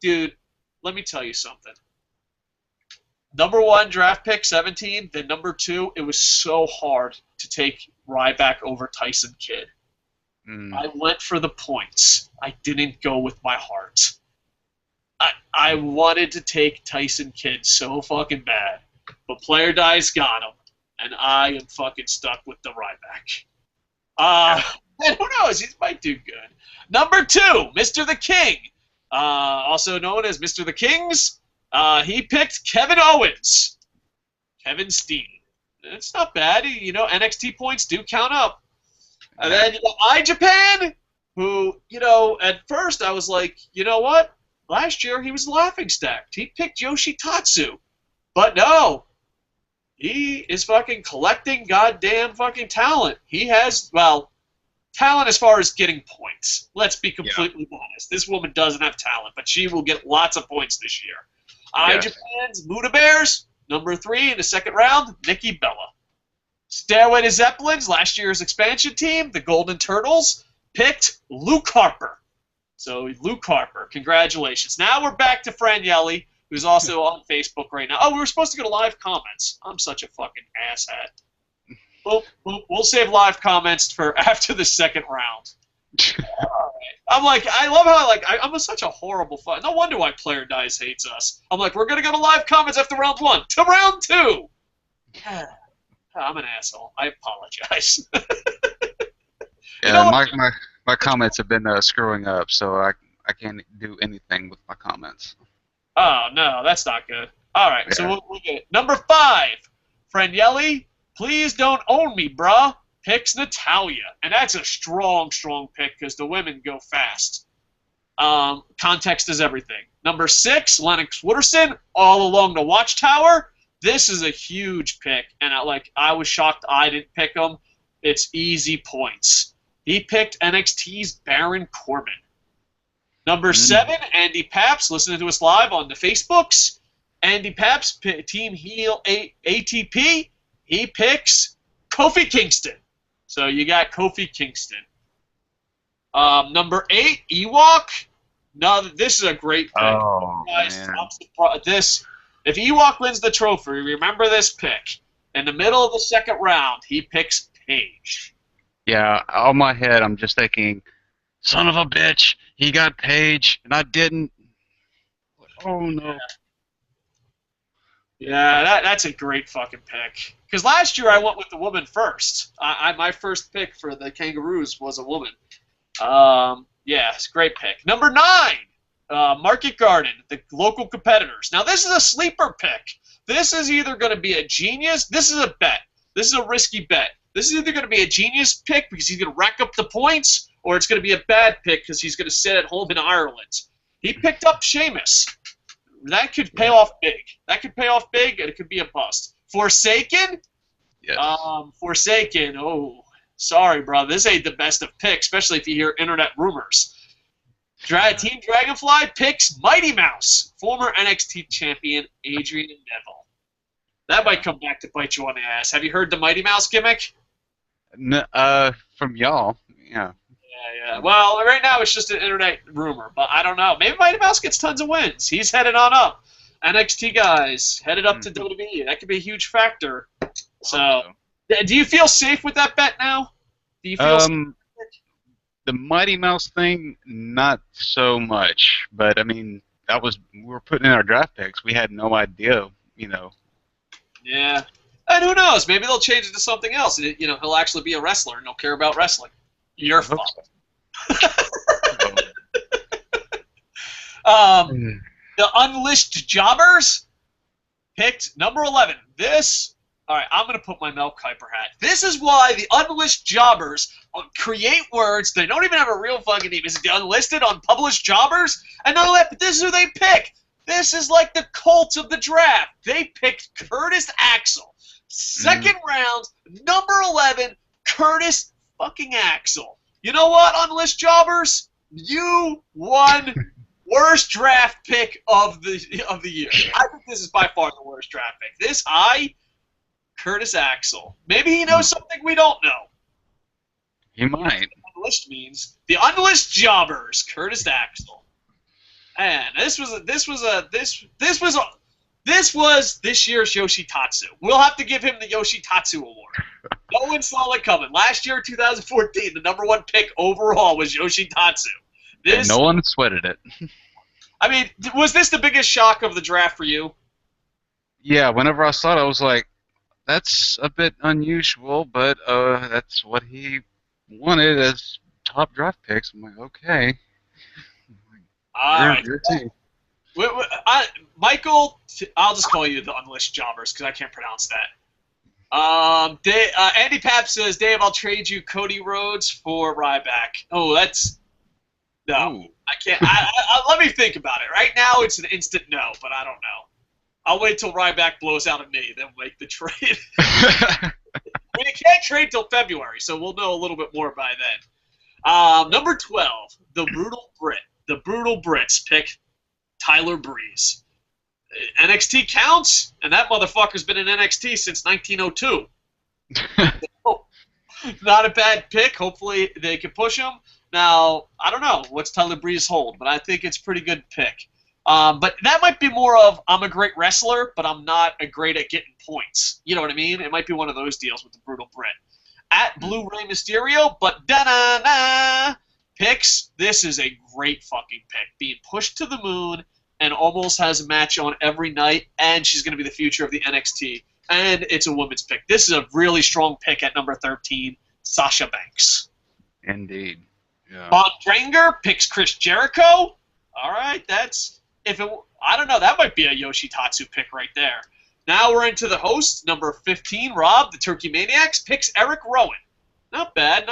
Dude, let me tell you something. Number 1 draft pick, 17. Then number 2, it was so hard to take Ryback over Tyson Kidd. I went for the points. I didn't go with my heart. I wanted to take Tyson Kidd so fucking bad. But Player Dies got him. And I am fucking stuck with the Ryback. And who knows? He might do good. Number 2, Mr. the King. Also known as Mr. the Kings. He picked Kevin Owens. Kevin Steen. It's not bad. NXT points do count up. And then iJapan, who, at first I was like, you know what? Last year he was laughing-stock. He picked Yoshitatsu. But no. He is fucking collecting goddamn fucking talent. He has, talent as far as getting points. Let's be completely honest. This woman doesn't have talent, but she will get lots of points this year. iJapan's Muda Bears, number 3 in the second round, Nikki Bella. Stairway to Zeppelins, last year's expansion team, the Golden Turtles, picked Luke Harper. So, Luke Harper, congratulations. Now we're back to Franielli, who's also on Facebook right now. Oh, we were supposed to go to live comments. I'm such a fucking asshat. We'll save live comments for after the second round. I'm like, I love how I'm such a horrible fan. No wonder why Player Dies hates us. I'm like, we're gonna go to live comments after round 1 to round 2. I'm an asshole. I apologize. My comments have been screwing up, so I can't do anything with my comments. Oh no, that's not good. All right, so we'll get it. Number 5, Franielli. Please don't own me, bruh. Picks Natalia. And that's a strong, strong pick because the women go fast. Context is everything. Number 6, Lennox Wooderson, All Along the Watchtower. This is a huge pick, and I was shocked I didn't pick him. It's easy points. He picked NXT's Baron Corbin. Number 7, Andy Paps, listening to us live on the Facebooks. Andy Paps, Team Heel ATP. He picks Kofi Kingston. So you got Kofi Kingston. Number 8, Ewok. No, this is a great pick. Oh, guys, man. I'm surprised. If Ewok wins the trophy, remember this pick. In the middle of the second round, he picks Paige. Yeah, on my head, I'm just thinking, son of a bitch, he got Paige, and I didn't. Oh, no. Yeah, that's a great fucking pick. Because last year I went with the woman first. My first pick for the Kangaroos was a woman. Yeah, it's a great pick. Number 9, Market Garden, the local competitors. Now, this is a sleeper pick. This is either going to be a genius. This is a bet. This is a risky bet. This is either going to be a genius pick because he's going to rack up the points, or it's going to be a bad pick because he's going to sit at home in Ireland. He picked up Sheamus. That could pay off big. That could pay off big, and it could be a bust. Forsaken? Yes. Forsaken. Oh, sorry, bro. This ain't the best of picks, especially if you hear internet rumors. Team Dragonfly picks Mighty Mouse, former NXT champion Adrian Neville. That might come back to bite you on the ass. Have you heard the Mighty Mouse gimmick? From y'all, yeah. Yeah. Well, right now it's just an internet rumor, but I don't know. Maybe Mighty Mouse gets tons of wins. He's headed on up. NXT guys headed up to WWE. That could be a huge factor. So, do you feel safe with that bet now? Do you feel safe? The Mighty Mouse thing, not so much. But I mean, we were putting in our draft picks. We had no idea, Yeah. And who knows? Maybe they'll change it to something else. And, he'll actually be a wrestler and he'll care about wrestling. You're fucked. The Unleashed Jobbers picked number 11. All right, I'm going to put my Mel Kiper hat. This is why the Unleashed Jobbers create words. They don't even have a real fucking name. Is it the Unlisted, Unpublished Jobbers? And not only that, but this is who they pick. This is like the cult of the draft. They picked Curtis Axel. Second round, number 11, Curtis fucking Axel. You know what, Unleashed Jobbers? You won worst draft pick of the year. I think this is by far the worst draft pick. This high, Curtis Axel. Maybe he knows something we don't know. He might. Unleashed means the Unleashed Jobbers, Curtis Axel. And this was this year's Yoshitatsu. We'll have to give him the Yoshitatsu award. No one saw it coming. Last year, 2014, the number 1 pick overall was Yoshitatsu. And no one sweated it. I mean, was this the biggest shock of the draft for you? Yeah, whenever I saw it, I was like, that's a bit unusual, but that's what he wanted as top draft picks. I'm like, okay. All right. Michael, I'll just call you the Unleashed Jobbers because I can't pronounce that. Andy Papp says, Dave, I'll trade you Cody Rhodes for Ryback. Oh, that's... No, ooh. I can't. Let me think about it. Right now, it's an instant no, but I don't know. I'll wait till Ryback blows out of me, then make the trade. I mean, it can't trade till February, so we'll know a little bit more by then. Number 12, the Brutal Brit. The Brutal Brits pick Tyler Breeze. NXT counts, and that motherfucker's been in NXT since 1902. Not a bad pick. Hopefully they can push him. Now, I don't know what's Tyler Breeze hold, but I think it's a pretty good pick. But that might be more of, I'm a great wrestler, but I'm not a great at getting points. You know what I mean? It might be one of those deals with the Brutal Brit. At Blu-ray Mysterio, but da-na-na, picks, this is a great fucking pick. Being pushed to the moon and almost has a match on every night, and she's going to be the future of the NXT. And it's a woman's pick. This is a really strong pick at number 13, Sasha Banks. Indeed. Yeah. Von Dranger picks Chris Jericho. All right, I don't know, that might be a Yoshitatsu pick right there. Now we're into the host, number 15, Rob, the Turkey Maniacs, picks Eric Rowan. Not bad.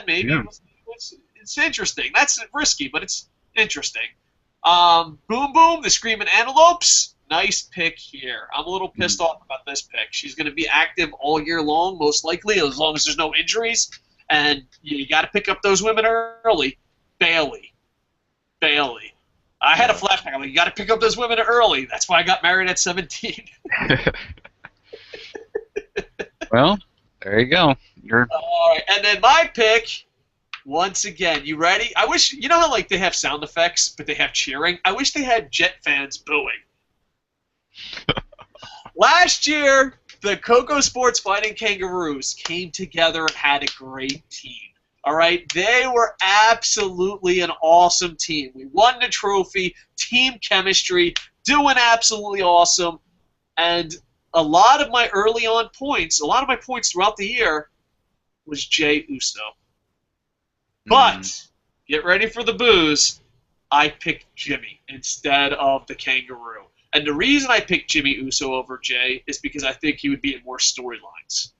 Maybe it's interesting. That's risky, but it's interesting. Boom Boom, the Screaming Antelopes. Nice pick here. I'm a little pissed off about this pick. She's going to be active all year long, most likely, as long as there's no injuries. And you got to pick up those women early. Bailey. I had a flashback. I'm like, you got to pick up those women early. That's why I got married at 17. Well, there you go. All right, and then my pick, once again, you ready? I wish, you know how like they have sound effects, but they have cheering? I wish they had Jet fans booing. Last year, the Kocosports Fighting Kangaroos came together and had a great team. All right? They were absolutely an awesome team. We won the trophy, team chemistry, doing absolutely awesome. And a lot of my early on points, a lot of my points throughout the year was Jey Uso. But, get ready for the booze, I picked Jimmy instead of the Kangaroo. And the reason I picked Jimmy Uso over Jey is because I think he would be in more storylines.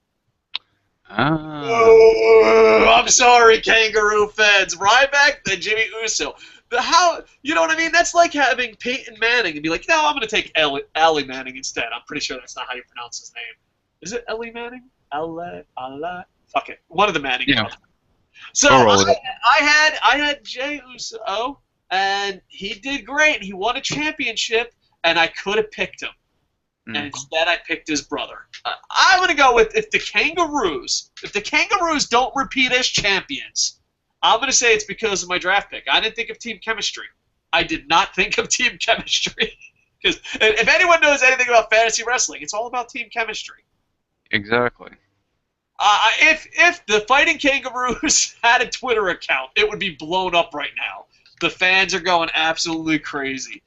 Oh. Oh, I'm sorry, kangaroo fans. Ryback, then Jimmy Uso. How, you know what I mean? That's like having Peyton Manning and be like, no, I'm going to take Ali Manning instead. I'm pretty sure that's not how you pronounce his name. Is it Ellie Manning? Allah? Fuck it. One of the Manning Yeah. brothers. So We'll roll with it. I had Jay Uso, and he did great. He won a championship, and I could have picked him. And instead I picked his brother. I'm going to go with if the Kangaroos don't repeat as champions, I'm going to say it's because of my draft pick. I didn't think of team chemistry. I did not think of team chemistry. Because if anyone knows anything about fantasy wrestling, it's all about team chemistry. Exactly. If the Fighting Kangaroos had a Twitter account, it would be blown up right now. The fans are going absolutely crazy.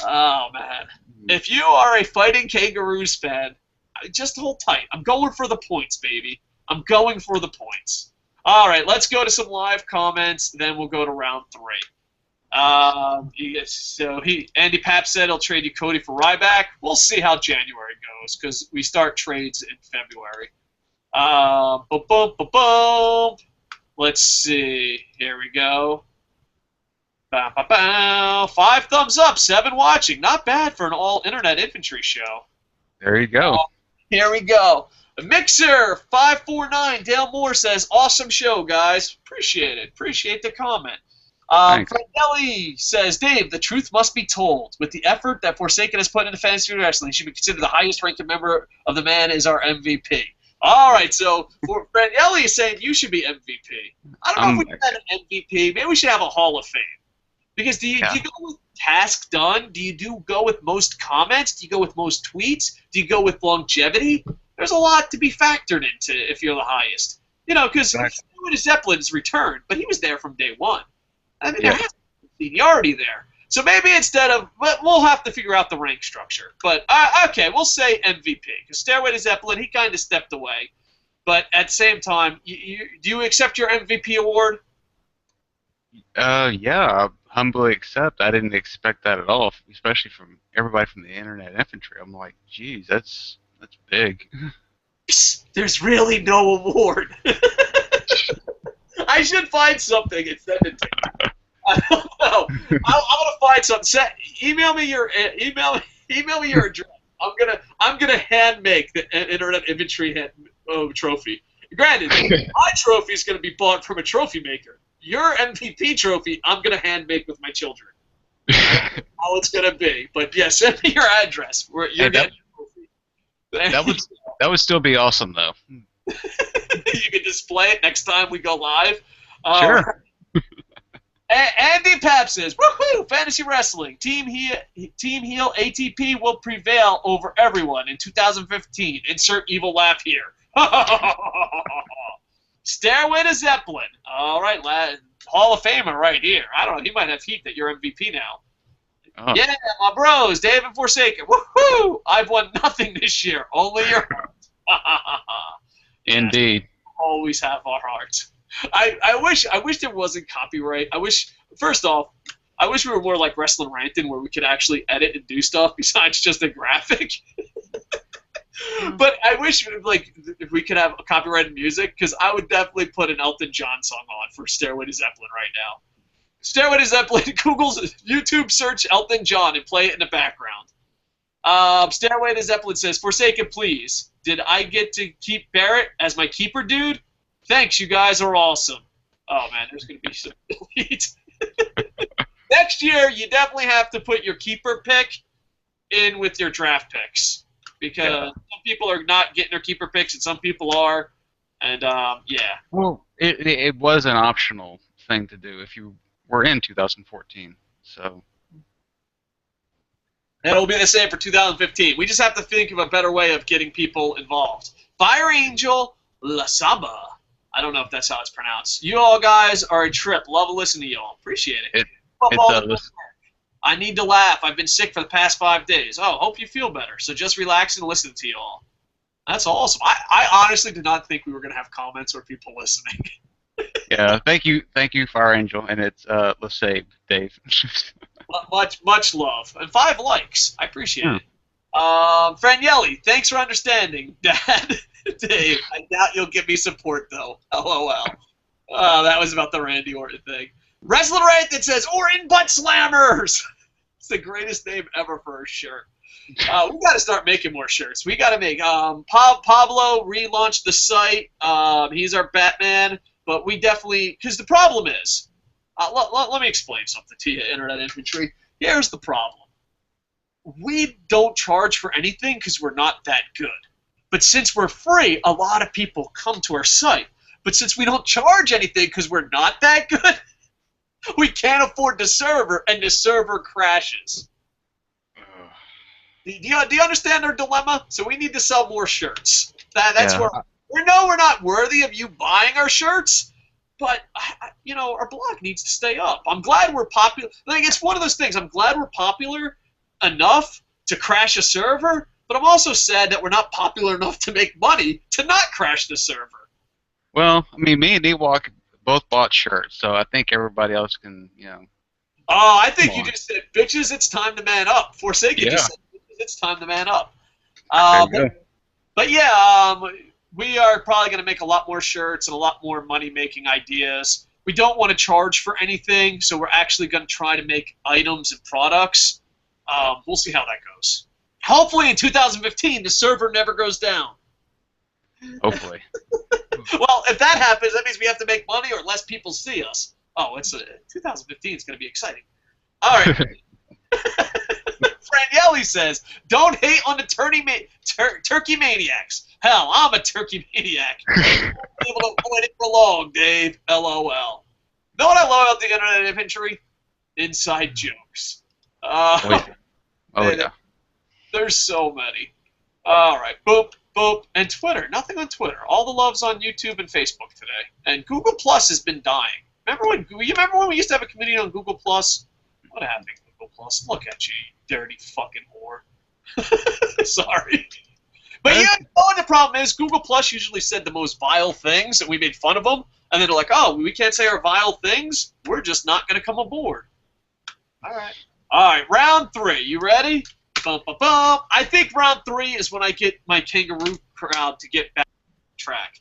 Oh, man. If you are a Fighting Kangaroos fan, just hold tight. I'm going for the points, baby. I'm going for the points. All right, let's go to some live comments, then we'll go to round 3. Andy Papp said he'll trade you Cody for Ryback. We'll see how January goes because we start trades in February. Boom, boom, boom, boom. Let's see. Here we go. Bow, bow, bow. 5 thumbs up, 7 watching. Not bad for an all-internet infantry show. There you go. Here we go. Mixer 549 Dale Moore says, awesome show, guys. Appreciate it. Appreciate the comment. Frankelli says, Dave, the truth must be told. With the effort that Forsaken has put into fantasy wrestling, he should be considered the highest-ranking member of the man is our MVP. All right, so Frankelli is saying you should be MVP. I don't know if we should have an MVP. Maybe we should have a Hall of Fame. Because do you go with task done? Do you go with most comments? Do you go with most tweets? Do you go with longevity? There's a lot to be factored into if you're the highest. You know, because Zeppelin's returned, but he was there from day one. I mean, there has to be seniority there. So maybe instead of, but we'll have to figure out the rank structure. But, okay, we'll say MVP. Because Stairway to Zeppelin, he kind of stepped away. But at the same time, do you accept your MVP award? Yeah, I humbly accept. I didn't expect that at all, especially from everybody from the internet infantry. I'm like, geez, that's big. There's really no award. I should find something and send it to you. I don't know. I'm gonna find something. Email me your address. I'm gonna hand make the internet infantry trophy. Granted, my trophy is gonna be bought from a trophy maker. Your MVP trophy, I'm going to hand make with my children. How it's going to be. But, yeah, send me your address. You're getting your trophy. That would still be awesome, though. You can display it next time we go live. Sure. Andy Papp says, woohoo, fantasy wrestling. Team Heel ATP will prevail over everyone in 2015. Insert evil laugh here. Stairway to Zeppelin. All right, lad. Hall of Famer right here. I don't know. He might have heat that you're MVP now. Oh. Yeah, my bros. Dave and Forsaken. Woohoo! I've won nothing this year. Only your heart. Indeed. Yes, always have our hearts. I wish there wasn't copyright. First off, I wish we were more like Wrestling Ranton where we could actually edit and do stuff besides just a graphic. But I wish, if we could have copyrighted music, because I would definitely put an Elton John song on for Stairway to Zeppelin right now. Stairway to Zeppelin, Google's YouTube search Elton John and play it in the background. Stairway to Zeppelin says, Forsaken, please. Did I get to keep Barrett as my keeper, dude? Thanks, you guys are awesome. Oh, man, there's going to be some elite. Next year, you definitely have to put your keeper pick in with your draft picks. Because some people are not getting their keeper picks and some people are. And, yeah. Well, it was an optional thing to do if you were in 2014. So. And it'll be the same for 2015. We just have to think of a better way of getting people involved. Fire Angel Lasaba. I don't know if that's how it's pronounced. You all guys are a trip. Love listening to you all. Appreciate it. I need to laugh. I've been sick for the past 5 days. Oh, hope you feel better. So just relax and listen to you all. That's awesome. I honestly did not think we were going to have comments or people listening. Yeah, thank you, Fire Angel, and it's let's say Dave. much love and 5 likes. I appreciate it. Franielli, thanks for understanding, Dad. Dave, I doubt you'll give me support, though. LOL. That was about the Randy Orton thing. Wrestler Right that says, Orton Butt Slammers! It's the greatest name ever for a shirt. We got to start making more shirts. We got to make. Pablo relaunched the site. He's our Batman, but we definitely, because the problem is, let me explain something to you, Internet Infantry. Here's the problem. We don't charge for anything because we're not that good. But since we're free, a lot of people come to our site. But since we don't charge anything because we're not that good, we can't afford the server, and the server crashes. Do you understand our dilemma? So we need to sell more shirts. That's where we know we're not worthy of you buying our shirts, but our blog needs to stay up. I'm glad we're popular. Like, it's one of those things. I'm glad we're popular enough to crash a server, but I'm also sad that we're not popular enough to make money to not crash the server. Well, I mean, me and Ewok both bought shirts, so I think everybody else can, Oh, I think you just said, bitches, it's time to man up. Forsaken just said, it's time to man up. But yeah, we are probably going to make a lot more shirts and a lot more money-making ideas. We don't want to charge for anything, so we're actually going to try to make items and products. We'll see how that goes. Hopefully in 2015, the server never goes down. Hopefully. Well, if that happens, that means we have to make money or less people see us. Oh, 2015 is going to be exciting. All right. Franielli says, don't hate on the turkey maniacs. Hell, I'm a turkey maniac. I'm able to avoid it for long, Dave. LOL. Know what I love about the Internet Infantry? Inside jokes. Yeah. There's so many. All right. Boop, boop. And Twitter. Nothing on Twitter. All the love's on YouTube and Facebook today. And Google Plus has been dying. Remember when we used to have a community on Google Plus? What happened to Google Plus? Look at you dirty fucking whore. Sorry. But you know what the problem is? Google Plus usually said the most vile things, and we made fun of them. And then they're like, oh, we can't say our vile things? We're just not going to come aboard. All right, round 3. You ready? Bum, bum, bum. I think round 3 is when I get my kangaroo crowd to get back on track.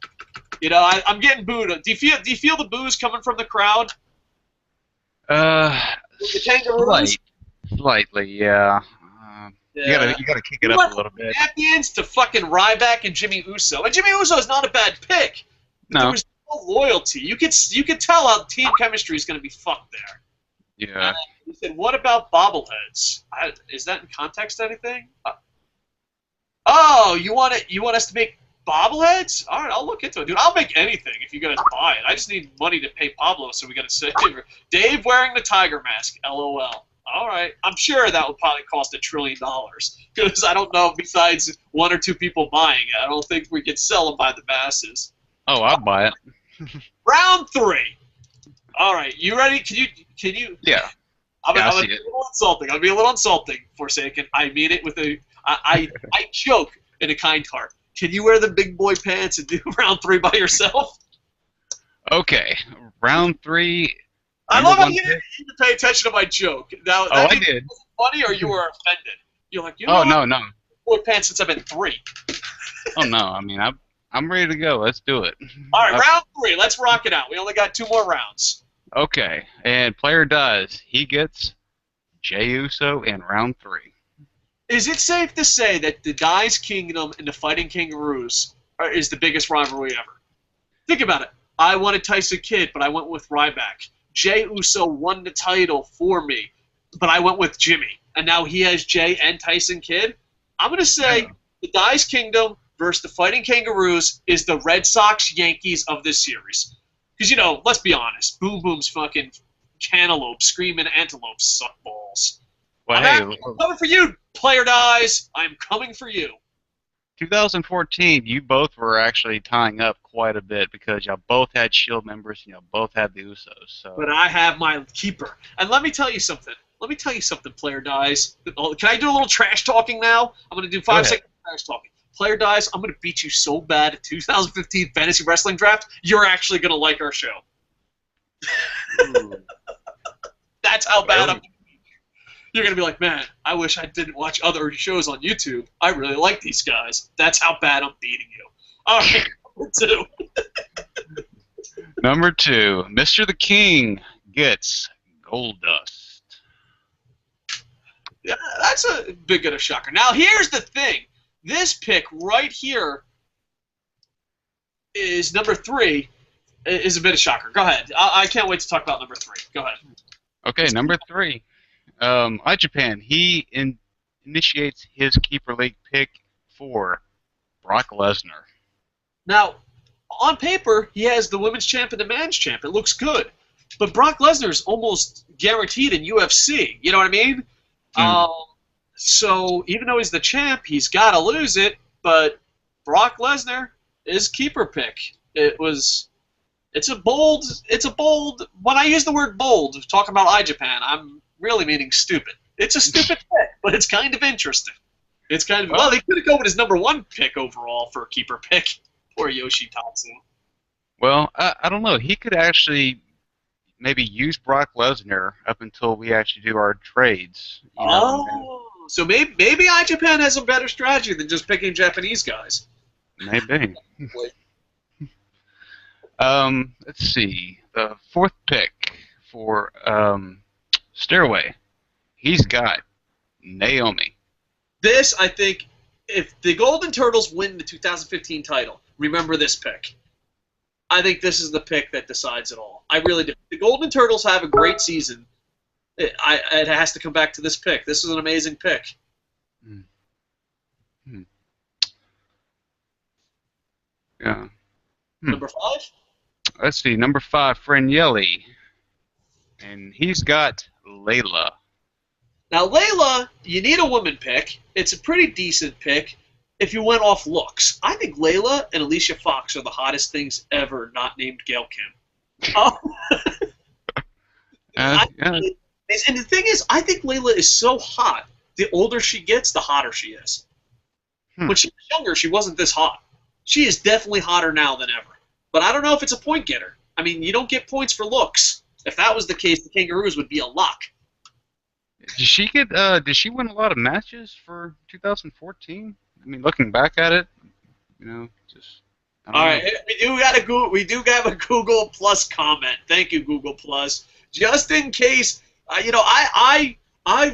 I'm getting booed. Do you feel the boos coming from the crowd? The kangaroos? Slightly, yeah. You gotta kick it up a little bit. Champions to fucking Ryback and Jimmy Uso, and Jimmy Uso is not a bad pick. No. There was no loyalty. You could tell how team chemistry is going to be fucked there. Yeah. He said, "What about bobbleheads? Is that in context to anything?" Oh, you want us to make bobbleheads? All right, I'll look into it, dude. I'll make anything if you guys buy it. I just need money to pay Pablo, so we got to say Dave wearing the tiger mask. LOL. All right, I'm sure that would probably cost $1 trillion because I don't know. Besides 1 or 2 people buying it, I don't think we could sell them by the masses. Oh, I'll buy it. Round 3. All right, you ready? Can you? Yeah. I'm gonna be a little insulting. I'll be a little insulting, Forsaken. I mean it with I joke in a kind heart. Can you wear the big boy pants and do round 3 by yourself? Okay, round 3. I love how you didn't even pay attention to my joke. Now, I did. Was it funny or you were offended? You're like, no. Boy pants since I've been 3. Oh no, I mean I'm ready to go. Let's do it. All right, round 3. Let's rock it out. We only got 2 more rounds. Okay, and player dies. He gets Jey Uso in round 3. Is it safe to say that the Dice Kingdom and the Fighting Kangaroos is the biggest rivalry ever? Think about it. I wanted Tyson Kidd, but I went with Ryback. Jey Uso won the title for me, but I went with Jimmy. And now he has Jey and Tyson Kidd. I'm going to say the Dice Kingdom versus the Fighting Kangaroos is the Red Sox Yankees of this series. Because, let's be honest, Boom Boom's fucking cantaloupe, screaming antelopes suck balls. Well, I'm coming for you, player dies. I'm coming for you. 2014, you both were actually tying up quite a bit because y'all both had Shield members and y'all both had the Usos. So. But I have my keeper. And let me tell you something. Player dies. Can I do a little trash talking now? I'm going to do 5 seconds of trash talking. Player dies. I'm going to beat you so bad at 2015 Fantasy Wrestling Draft, you're actually going to like our show. That's how bad I'm. You're going to be like, man, I wish I didn't watch other shows on YouTube. I really like these guys. That's how bad I'm beating you. All right, number 2. Number 2, Mr. the King gets Gold Dust. Yeah, that's a big of a shocker. Now, here's the thing. This pick right here is number 3. Is a bit of a shocker. Go ahead. I can't wait to talk about number 3. Go ahead. Okay, number 3. Japan. He initiates his keeper league pick for Brock Lesnar. Now, on paper, he has the women's champ and the men's champ. It looks good. But Brock Lesnar's almost guaranteed in UFC. You know what I mean? So even though he's the champ, he's got to lose it. But Brock Lesnar is keeper pick. It's a bold. When I use the word bold, talking about iJapan, I'm really meaning stupid. It's a stupid pick, but it's kind of interesting. It's kind of well, they could have gone with his number 1 pick overall for a keeper pick. Poor Yoshitatsu. Well, I don't know. He could actually maybe use Brock Lesnar up until we actually do our trades. So maybe iJapan has a better strategy than just picking Japanese guys. Maybe. Let's see. The 4th pick for Stairway. He's got Naomi. This, I think, if the Golden Turtles win the 2015 title, remember this pick. I think this is the pick that decides it all. I really do. If the Golden Turtles have a great season, it has to come back to this pick. This is an amazing pick. Yeah. Number 5? Let's see. Number 5, Franielli. And he's got Layla. Now, Layla, you need a woman pick. It's a pretty decent pick if you went off looks. I think Layla and Alicia Fox are the hottest things ever not named Gail Kim. And the thing is, I think Layla is so hot. The older she gets, the hotter she is. When she was younger, she wasn't this hot. She is definitely hotter now than ever. But I don't know if it's a point getter. I mean, you don't get points for looks. If that was the case, the Kangaroos would be a lock. Did she get? Did she win a lot of matches for 2014? I mean, looking back at it, just. All right, we do have a Google Plus comment. Thank you, Google Plus. Just in case, I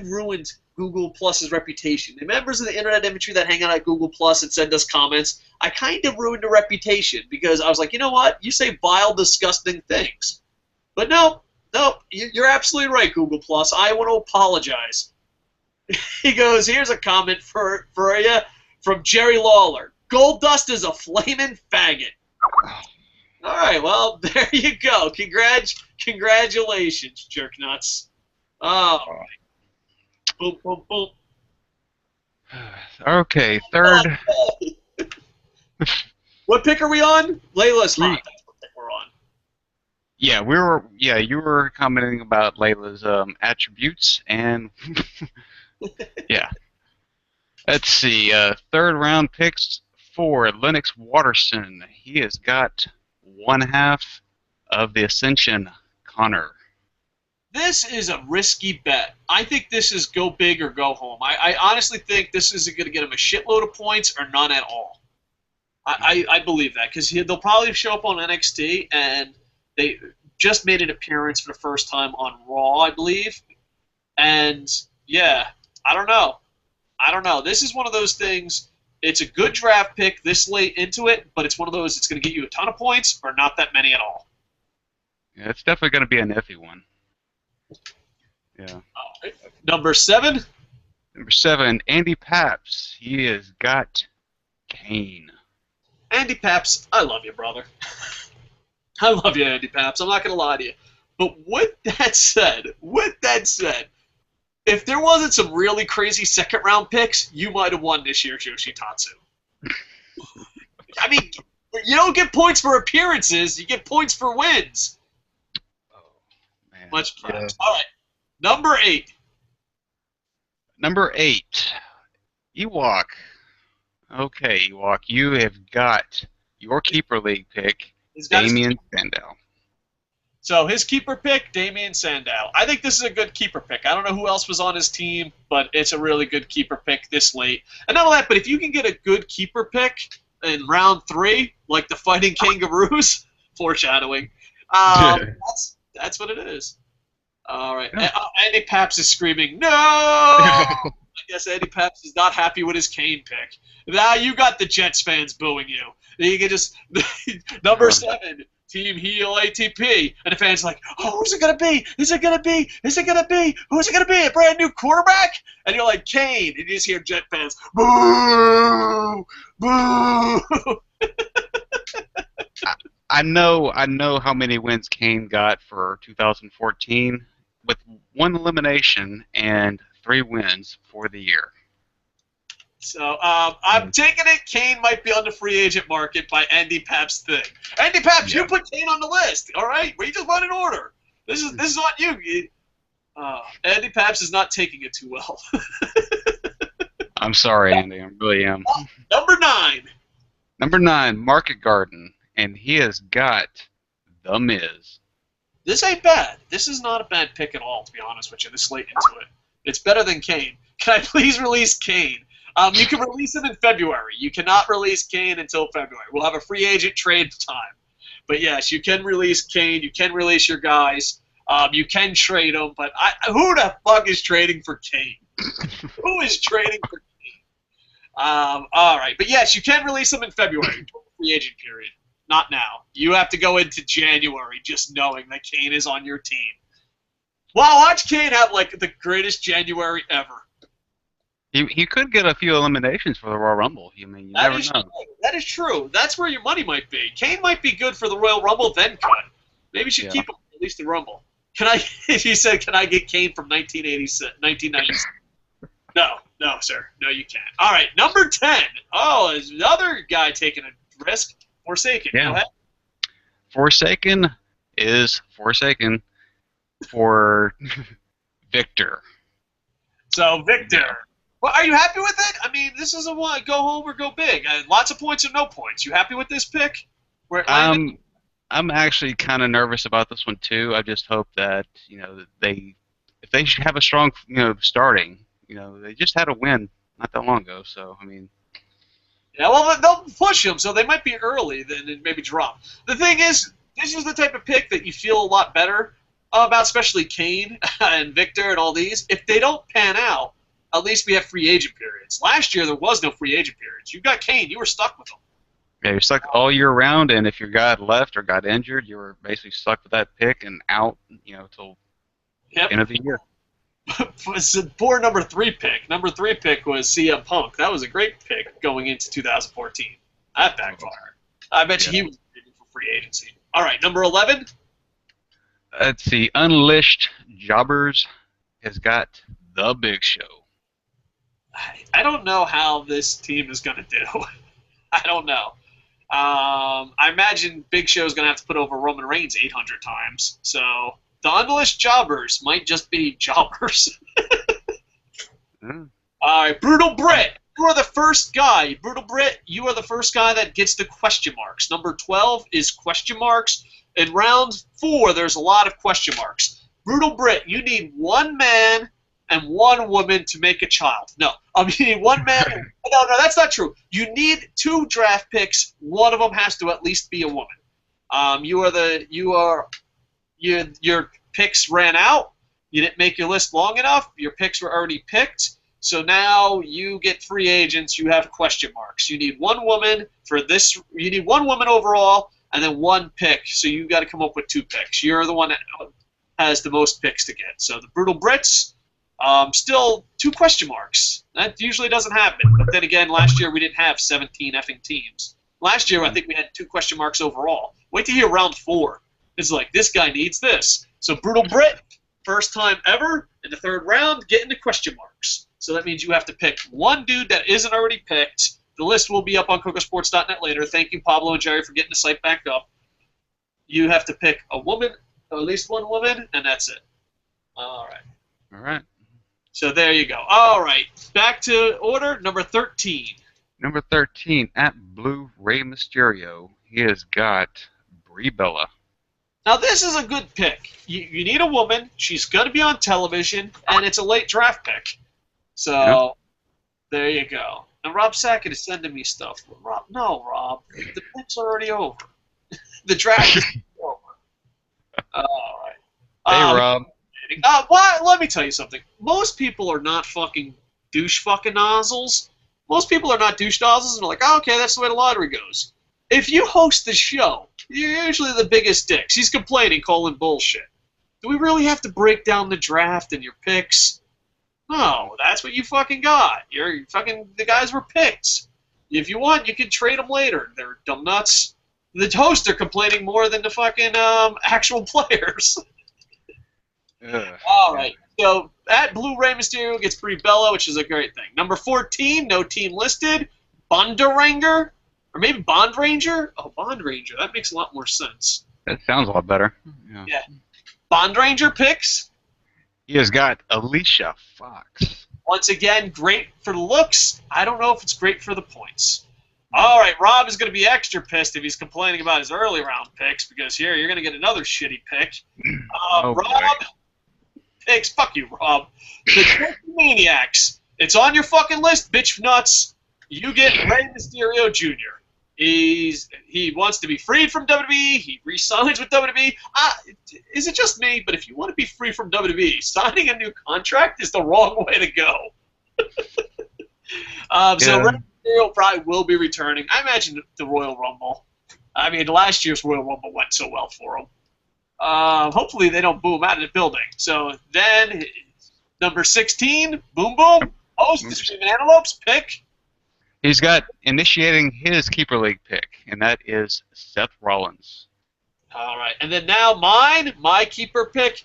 ruined Google Plus's reputation. The members of the internet infantry that hang out at Google Plus and send us comments, I kind of ruined the reputation because I was like, you know what? You say vile, disgusting things. But no, you're absolutely right, Google Plus. I want to apologize. He goes, here's a comment for you from Jerry Lawler. Gold Dust is a flaming faggot. All right, well, there you go. Congratulations, jerk nuts. All right. Boom, boom, boom. Okay, 3rd. What pick are we on? Layla's hot. That's what pick we're on. Yeah, you were commenting about Layla's attributes, and yeah. Let's see, 3rd round picks for Lennox Watterson. He has got 1/2 of the Ascension, Connor. This is a risky bet. I think this is go big or go home. I honestly think this is going to get him a shitload of points or none at all. I believe that because they'll probably show up on NXT, and they just made an appearance for the first time on Raw, I believe. And, yeah, I don't know. This is one of those things. It's a good draft pick this late into it, but it's one of those it's going to get you a ton of points or not that many at all. Yeah, it's definitely going to be an iffy one. Yeah. All right. Number 7? Number 7, Andy Paps. He has got Kane. Andy Paps, I love you, brother. I love you, Andy Paps. I'm not going to lie to you. But with that said, if there wasn't some really crazy second-round picks, you might have won this year's Yoshitatsu. I mean, you don't get points for appearances. You get points for wins. Oh, man. Much claps. Yeah. All right. Number 8. Number 8, Ewok. Okay, Ewok, you have got your keeper league pick, Damien Sandow. So his keeper pick, Damien Sandow. I think this is a good keeper pick. I don't know who else was on his team, but it's a really good keeper pick this late. And not only that, but if you can get a good keeper pick, in round 3, like the Fighting Kangaroos. Foreshadowing. That's what it is. All right. Yeah. Andy Paps is screaming, no! I guess Andy Paps is not happy with his Kane pick. Now you got the Jets fans booing you. You can just number 7, Team Heel ATP, and the fans are like, oh, who's it gonna be? Is it gonna be? Is it gonna be? Who's it gonna be? A brand new quarterback? And you're like, Kane, and you just hear Jet fans, boo, boo. I know how many wins Kane got for 2014 with 1 elimination and 3 wins for the year. So I'm taking it. Kane might be on the free agent market by Andy Paps' thing. Andy Paps, you put Kane on the list. All right, we just went in order. This is on you. Andy Paps is not taking it too well. I'm sorry, Andy. I really am. Number 9. Number 9, Market Garden, and he has got The Miz. This ain't bad. This is not a bad pick at all, to be honest with you. This late into it, it's better than Kane. Can I please release Kane? You can release him in February. You cannot release Kane until February. We'll have a free agent trade time. But yes, you can release Kane. You can release your guys. You can trade them. But who the fuck is trading for Kane? Who is trading for Kane? All right. But yes, you can release them in February, free agent period. Not now. You have to go into January just knowing that Kane is on your team. Wow, watch Kane have like the greatest January ever. He could get a few eliminations for the Royal Rumble. You never know. True. That is true. That's where your money might be. Kane might be good for the Royal Rumble, then cut. Maybe you should keep him at least the Rumble. Can I? He said, "Can I get Kane from 1996?" No, sir. No, you can't. All right, number 10. Oh, there's another guy taking a risk. Forsaken. Yeah. Go ahead. Forsaken is Forsaken for Victor. So Victor. Well, are you happy with it? I mean, this is a one. Go home or go big. Lots of points or no points. You happy with this pick? I'm actually kind of nervous about this one too. I just hope that if they should have a strong starting. They just had a win not that long ago. So I mean. Yeah, well, they'll push him, so they might be early, then maybe drop. The thing is, this is the type of pick that you feel a lot better about, especially Kane and Victor and all these. If they don't pan out, at least we have free agent periods. Last year, there was no free agent periods. You got Kane. You were stuck with him. Yeah, you're stuck all year round, and if your guy left or got injured, you were basically stuck with that pick and out, till the end of the year. It's a poor number 3 pick. Number 3 pick was CM Punk. That was a great pick going into 2014. That backfired. I bet you he was bidding for free agency. All right, number 11. Let's see. Unleashed Jobbers has got The Big Show. I don't know how this team is going to do. I don't know. I imagine Big Show is going to have to put over Roman Reigns 800 times. So the Unleashed Jobbers might just be jobbers. All right, Brutal Brit. You are the first guy. Brutal Brit, you are the first guy that gets the question marks. Number 12 is question marks. In round 4, there's a lot of question marks. Brutal Brit, you need 1 man and 1 woman to make a child. No, you need 1 man. No, that's not true. You need 2 draft picks. One of them has to at least be a woman. Your picks ran out. You didn't make your list long enough. Your picks were already picked. So now you get free agents. You have question marks. You need 1 woman for this. You need 1 woman overall, and then 1 pick. So you got to come up with 2 picks. You're the one that has the most picks to get. So the Brutal Brits, still 2 question marks. That usually doesn't happen. But then again, last year we didn't have 17 effing teams. Last year I think we had 2 question marks overall. Wait to hear round 4. It's like, this guy needs this. So Brutal Brit, first time ever in the 3rd round, getting the question marks. So that means you have to pick 1 dude that isn't already picked. The list will be up on Kocosports.net later. Thank you, Pablo and Jerry, for getting the site back up. You have to pick a woman, or at least 1 woman, and that's it. All right. So there you go. All right. Back to order. Number 13. Number 13, at Blue Rey Mysterio, he has got Brie Bella. Now, this is a good pick. You need a woman. She's going to be on television, and it's a late draft pick. So, There you go. And Rob Sackett is sending me stuff. Rob, no, Rob. The picks are already over. The draft is over. All right. Hey, Rob. Well, let me tell you something. Most people are not fucking douche fucking nozzles. Most people are not douche nozzles and are like, oh, okay, that's the way the lottery goes. If you host the show, you're usually the biggest dicks. He's complaining, calling bullshit. Do we really have to break down the draft and your picks? No, that's what you fucking got. You're fucking the guys were picked. If you want, you can trade them later. They're dumb nuts. The hosts are complaining more than the fucking actual players. All right. So at Blue Rey Mysterio gets Brie Bella, which is a great thing. Number 14, no team listed. Bondaranger, or maybe Bond Ranger. Oh, Bond Ranger. That makes a lot more sense. That sounds a lot better. Yeah. Bond Ranger picks. He has got Alicia Fox. Once again, great for the looks. I don't know if it's great for the points. All right, Rob is going to be extra pissed if he's complaining about his early round picks because here you're going to get another shitty pick. Rob picks. Fuck you, Rob. The Maniacs. It's on your fucking list, bitch nuts. You get Rey Mysterio Jr. He wants to be freed from WWE. He re-signs with WWE. Is it just me? But if you want to be free from WWE, signing a new contract is the wrong way to go. So Rey Mysterio probably will be returning. I imagine the Royal Rumble. I mean, last year's Royal Rumble went so well for him. Hopefully they don't boo him out of the building. So then, number 16, Boom Boom, host the Screaming Antelopes, pick. He's got initiating his Keeper League pick, and that is Seth Rollins. All right, and then now my keeper pick.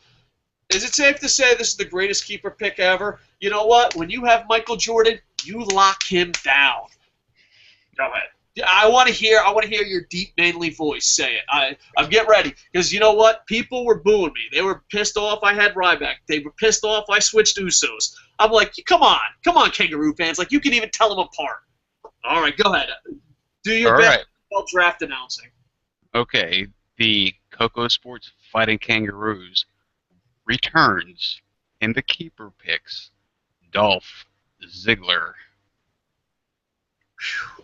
Is it safe to say this is the greatest keeper pick ever? You know what? When you have Michael Jordan, you lock him down. Go ahead. I want to hear your deep, manly voice say it. I'm getting ready because you know what? People were booing me. They were pissed off I had Ryback. They were pissed off I switched Usos. I'm like, come on, Kangaroo fans. Like you can even tell them apart. All right, go ahead. Do your best draft announcing. Okay, the Kocosports Fighting Kangaroos returns in the keeper picks. Dolph Ziggler.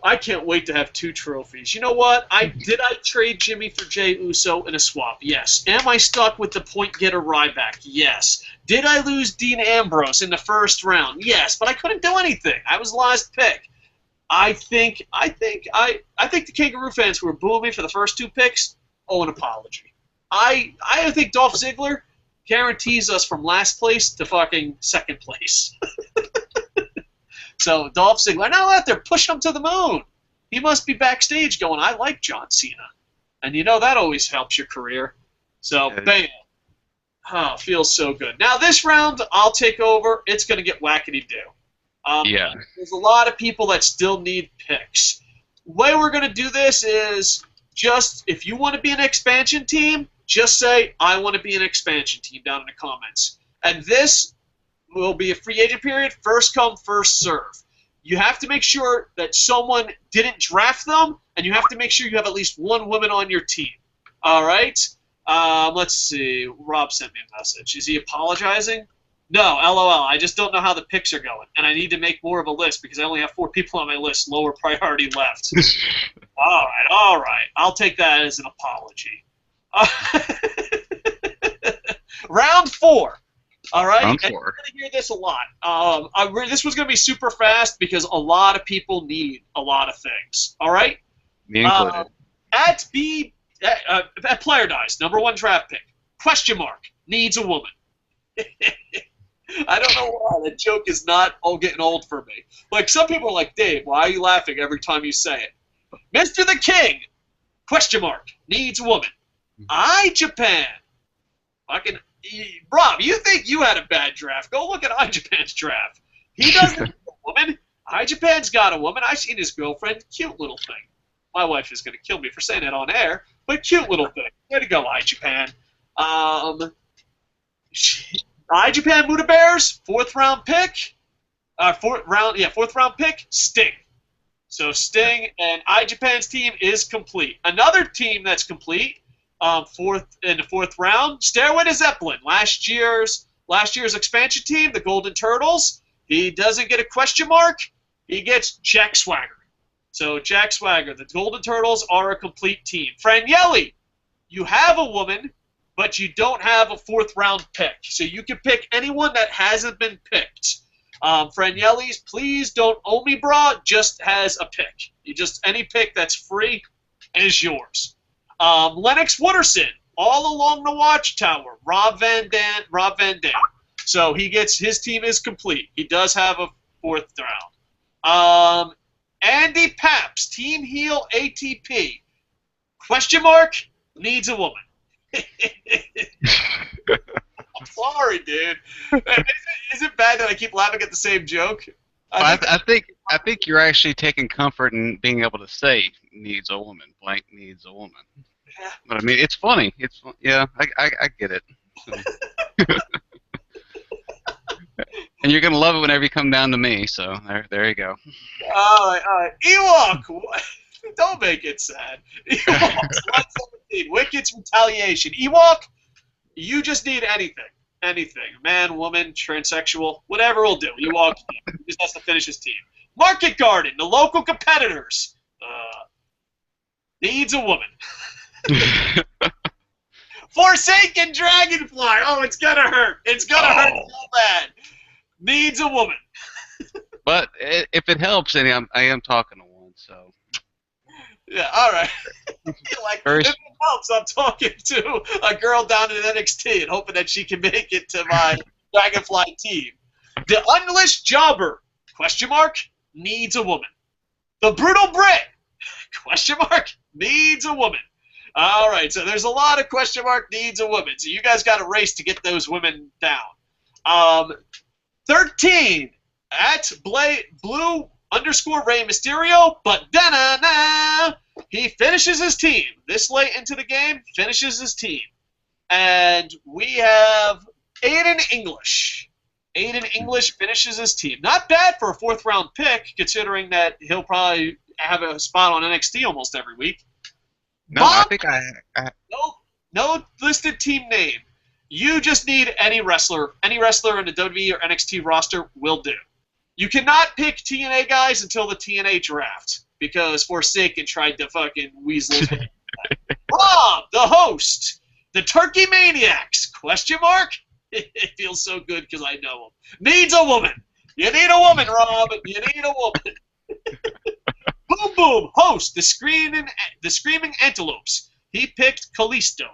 I can't wait to have 2 trophies. You know what? Did I trade Jimmy for Jey Uso in a swap? Yes. Am I stuck with the point getter Ryback? Yes. Did I lose Dean Ambrose in the first round? Yes, but I couldn't do anything. I was last pick. I think the Kangaroo fans who were booing me for the first 2 picks owe an apology. I think Dolph Ziggler guarantees us from last place to fucking second place. So Dolph Ziggler, now out there pushing him to the moon. He must be backstage going, I like John Cena. And you know that always helps your career. So, bam. Oh, feels so good. Now this round, I'll take over. It's going to get wackety-do. There's a lot of people that still need picks. The way we're going to do this is just, if you want to be an expansion team, just say, I want to be an expansion team down in the comments. And this will be a free agent period, first come, first serve. You have to make sure that someone didn't draft them, and you have to make sure you have at least 1 woman on your team. All right? Let's see. Rob sent me a message. Is he apologizing? No, LOL. I just don't know how the picks are going, and I need to make more of a list because I only have 4 people on my list, lower priority left. All right. I'll take that as an apology. Round 4. All right, Round 4. You're going to hear this a lot. This was going to be super fast because a lot of people need a lot of things. All right, me included. At Player Dice, number 1 draft pick, question mark, needs a woman. I don't know why that joke is not getting old for me. Like some people are like, Dave, why are you laughing every time you say it? Mr. the King, question mark, needs a woman. Japan, fucking. Rob, you think you had a bad draft? Go look at Japan's draft. He doesn't have a woman. Japan's got a woman. I've seen his girlfriend. Cute little thing. My wife is going to kill me for saying that on air, but cute little thing. Way to go, Japan. Japan Muda Bears, 4th round pick. 4th round pick, Sting. So Sting and Japan's team is complete. Another team that's complete. In the 4th round, Stairway to Zeppelin, last year's expansion team, the Golden Turtles. He doesn't get a question mark. He gets Jack Swagger. So Jack Swagger, the Golden Turtles are a complete team. Franielli, you have a woman, but you don't have a fourth-round pick. So you can pick anyone that hasn't been picked. Franielli's, please don't owe me, brah, just has a pick. Any pick that's free is yours. Lennox Wooderson, all along the watchtower. Rob Van Dam. So his team is complete. He does have a fourth round. Andy Paps, Team Heel ATP. Question mark, needs a woman. I'm sorry, dude. Is it bad that I keep laughing at the same joke? I think you're actually taking comfort in being able to say needs a woman. Blank needs a woman. Yeah. But I mean, it's funny. I get it. And you're gonna love it whenever you come down to me. So there you go. All right. Ewok, don't make it sad. Ewok, 117. Wicket's retaliation. Ewok, you just need anything. Man, woman, transsexual, whatever will do. Ewok, he just has to finish his team. Market Garden, the local competitors. Needs a woman. Forsaken Dragonfly. Oh, it's gonna hurt. It's gonna hurt so bad. Needs a woman. But if it helps, I am talking to one, so. Yeah, all right. If it helps, I'm talking to a girl down in NXT and hoping that she can make it to my Dragonfly team. The Unleashed Jobber, question mark, needs a woman. The Brutal Brit, question mark, needs a woman. All right, so there's a lot of question mark needs a woman. So you guys got a race to get those women down. 13 at Blue _ Rey Mysterio, but da-na-na, he finishes his team. This late into the game, finishes his team. And we have Aiden English. Aiden English finishes his team. Not bad for a fourth-round pick, considering that he'll probably have a spot on NXT almost every week. No, Bob, I think I no listed team name. You just need any wrestler in the WWE or NXT roster will do. You cannot pick TNA guys until the TNA draft because Forsaken tried to fucking weasel his way. Rob, the host, the Turkey Maniacs, question mark? It feels so good because I know him. Needs a woman. You need a woman, Rob. You need a woman. Boom Boom, host, the Screaming Antelopes. He picked Kalisto.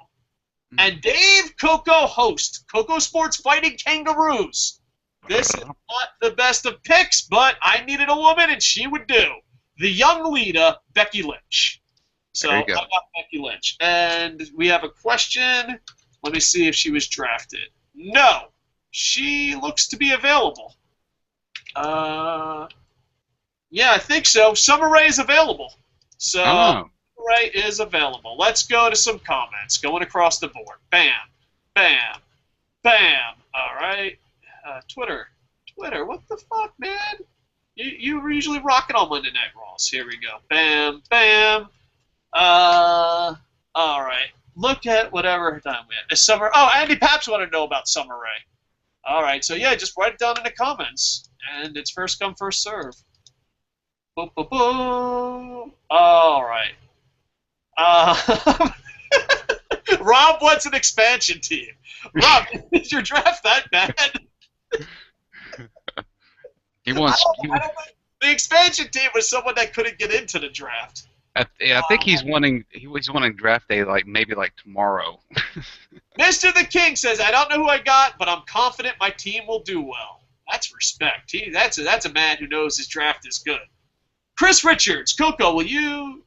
And Dave Coco, host, Kocosports Fighting Kangaroos. This is not the best of picks, but I needed a woman, and she would do. The young leader, Becky Lynch. So I got Becky Lynch. And we have a question. Let me see if she was drafted. No. She looks to be available. Yeah, I think so. Summer Rae is available. So Summer Rae is available. Let's go to some comments. Going across the board. Bam. Bam. Bam. All right. Twitter, what the fuck, man? You were usually rocking on Monday Night Raws. Here we go. Bam, bam. All right. Look at whatever time we had. Summer. Oh, Andy Paps wanted to know about Summer Rae. All right. So yeah, just write it down in the comments, and it's first come, first serve. Boom, boom, boom. All right. Rob wants an expansion team. Rob, is your draft that bad? He wants. The expansion team was someone that couldn't get into the draft. I think he's wanting. He's wanting draft day maybe tomorrow. Mr. The King says, "I don't know who I got, but I'm confident my team will do well." That's respect. That's a man who knows his draft is good. Chris Richards, Coco, will your